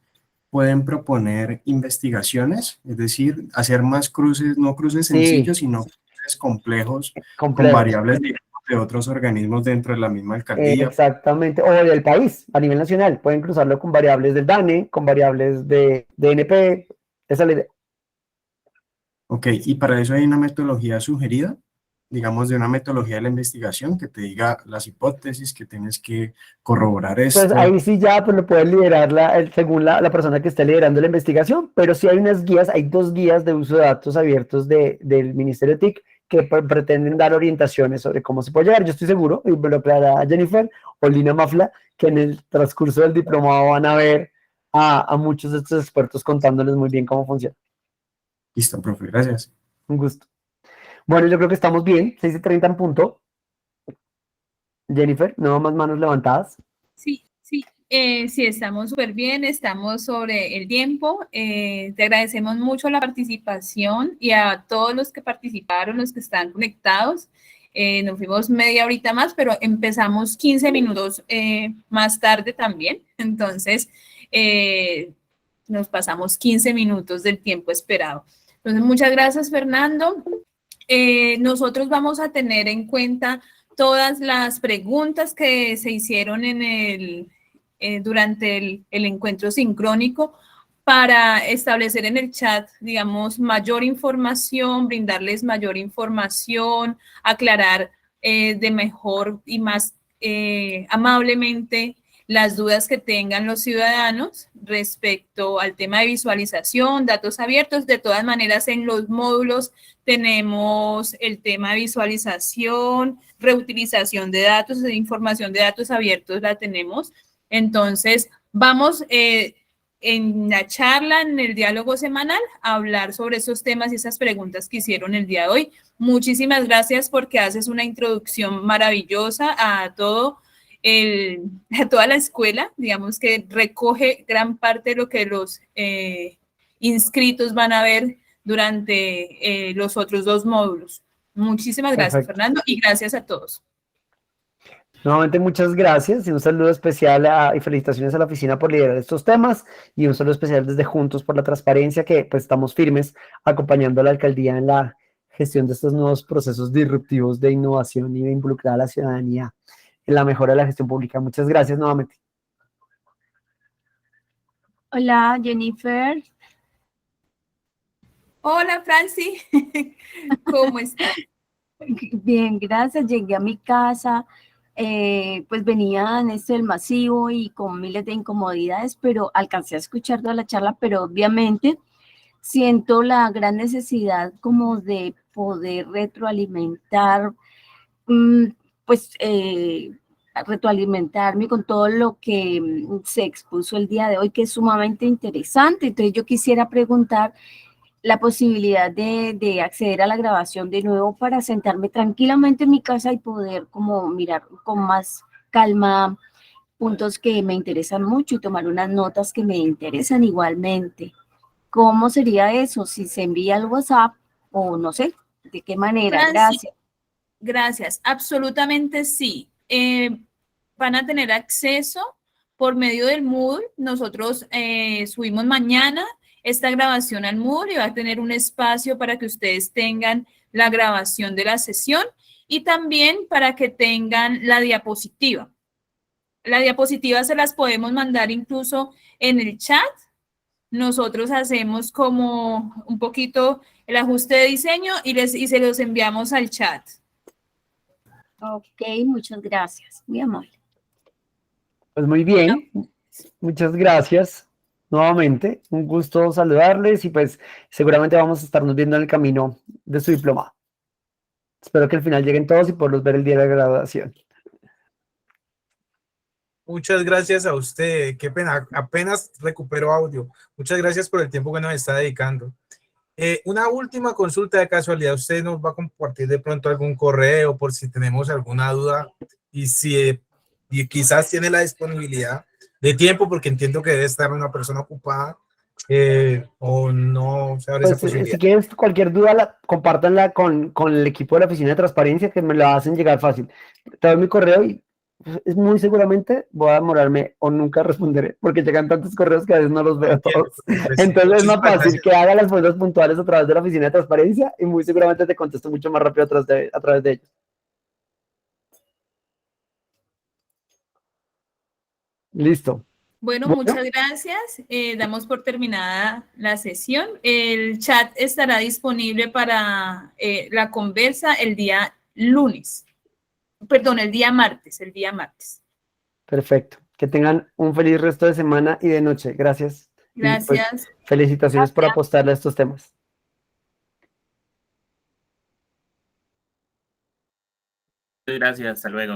pueden proponer investigaciones? Es decir, hacer más cruces, no cruces sencillos, sino cruces complejos, con variables de otros organismos dentro de la misma alcaldía. Exactamente, o del país, a nivel nacional. Pueden cruzarlo con variables del DANE, con variables de DNP. Esa es la idea. Ok, ¿y para eso hay una metodología sugerida? Digamos, de una metodología de la investigación que te diga las hipótesis, que tienes que corroborar esto. Pues ahí sí ya pues lo puede liderar según la persona que esté liderando la investigación, pero sí hay unas guías, hay 2 guías de uso de datos abiertos del Ministerio de TIC que pretenden dar orientaciones sobre cómo se puede llegar. Yo estoy seguro, y me lo aclara Jennifer o Lina Mafla, que en el transcurso del diplomado van a ver a muchos de estos expertos contándoles muy bien cómo funciona. Listo, profe, gracias. Un gusto. Bueno, yo creo que estamos bien, 6:30 en punto. Jennifer, no más manos levantadas. Sí, sí, estamos súper bien, estamos sobre el tiempo. Te agradecemos mucho la participación y a todos los que participaron, los que están conectados. Nos fuimos media horita más, pero empezamos 15 minutos más tarde también. Entonces, nos pasamos 15 minutos del tiempo esperado. Entonces, muchas gracias, Fernando. Nosotros vamos a tener en cuenta todas las preguntas que se hicieron durante el encuentro sincrónico. para establecer en el chat, digamos, mayor información, brindarles mayor información, aclarar de mejor y más amablemente las dudas que tengan los ciudadanos respecto al tema de visualización, datos abiertos. De todas maneras, en los módulos tenemos el tema de visualización, reutilización de datos, de información de datos abiertos la tenemos. Entonces, vamos en la charla, en el diálogo semanal, a hablar sobre esos temas y esas preguntas que hicieron el día de hoy. Muchísimas gracias porque haces una introducción maravillosa a toda la escuela, digamos que recoge gran parte de lo que los inscritos van a ver durante los otros 2 módulos. Muchísimas gracias, Perfecto. Fernando, y gracias a todos. Nuevamente muchas gracias y un saludo especial y felicitaciones a la oficina por liderar estos temas y un saludo especial desde Juntos por la Transparencia, que pues estamos firmes acompañando a la alcaldía en la gestión de estos nuevos procesos disruptivos de innovación y de involucrar a la ciudadanía en la mejora de la gestión pública. Muchas gracias nuevamente. Hola, Jennifer. Hola, Franci. ¿Cómo estás? Bien, gracias. Llegué a mi casa, pues venía en esto del masivo y con miles de incomodidades, pero alcancé a escuchar toda la charla, pero obviamente siento la gran necesidad como de poder retroalimentar, pues retroalimentarme con todo lo que se expuso el día de hoy, que es sumamente interesante. Entonces yo quisiera preguntar la posibilidad de acceder a la grabación de nuevo para sentarme tranquilamente en mi casa y poder como mirar con más calma puntos que me interesan mucho y tomar unas notas que me interesan igualmente. ¿Cómo sería eso? Si se envía al WhatsApp o no sé, ¿de qué manera? Franci, Gracias. Gracias, absolutamente sí. Van a tener acceso por medio del Moodle. Nosotros subimos mañana esta grabación al Moodle y va a tener un espacio para que ustedes tengan la grabación de la sesión y también para que tengan la diapositiva. La diapositiva se las podemos mandar incluso en el chat. Nosotros hacemos como un poquito el ajuste de diseño y se los enviamos al chat. Ok, muchas gracias. Muy amable. Pues muy bien, muchas gracias nuevamente, un gusto saludarles y pues seguramente vamos a estarnos viendo en el camino de su diploma. Espero que al final lleguen todos y poderlos ver el día de la graduación. Muchas gracias a usted, qué pena, apenas recupero audio. Muchas gracias por el tiempo que nos está dedicando. Una última consulta de casualidad, ¿usted nos va a compartir de pronto algún correo por si tenemos alguna duda? Y si y quizás tiene la disponibilidad de tiempo, porque entiendo que debe estar una persona ocupada o no se abre esa posibilidad. Si quieres cualquier duda, compártanla con el equipo de la Oficina de Transparencia, que me la hacen llegar fácil. Te doy mi correo y es muy seguramente voy a demorarme o nunca responderé, porque llegan tantos correos que a veces no los veo todos. Entonces es más fácil que haga las preguntas puntuales a través de la Oficina de Transparencia y muy seguramente te contesto mucho más rápido a través de ellos. Listo. Bueno, muchas gracias. Damos por terminada la sesión. El chat estará disponible para la conversa el día lunes. Perdón, el día martes. Perfecto. Que tengan un feliz resto de semana y de noche. Gracias. Gracias. Y, pues, felicitaciones por apostarle a estos temas. Gracias, hasta luego.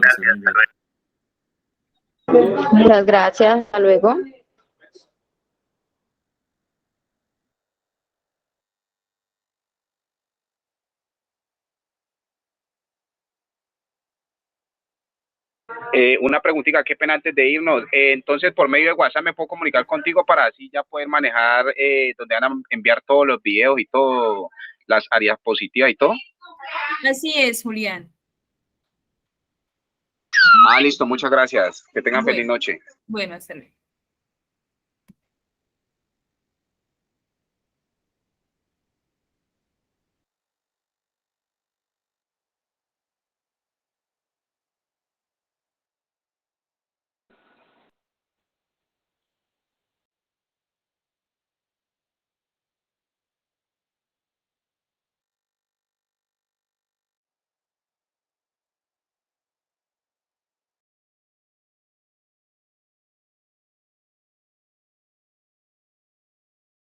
Muchas gracias, hasta luego. Una preguntita, qué pena antes de irnos. Entonces, por medio de WhatsApp me puedo comunicar contigo para así ya poder manejar donde van a enviar todos los videos y todo, las áreas positivas y todo. Así es, Julián. Listo, muchas gracias. Que tengan feliz noche. Bueno, hasta luego.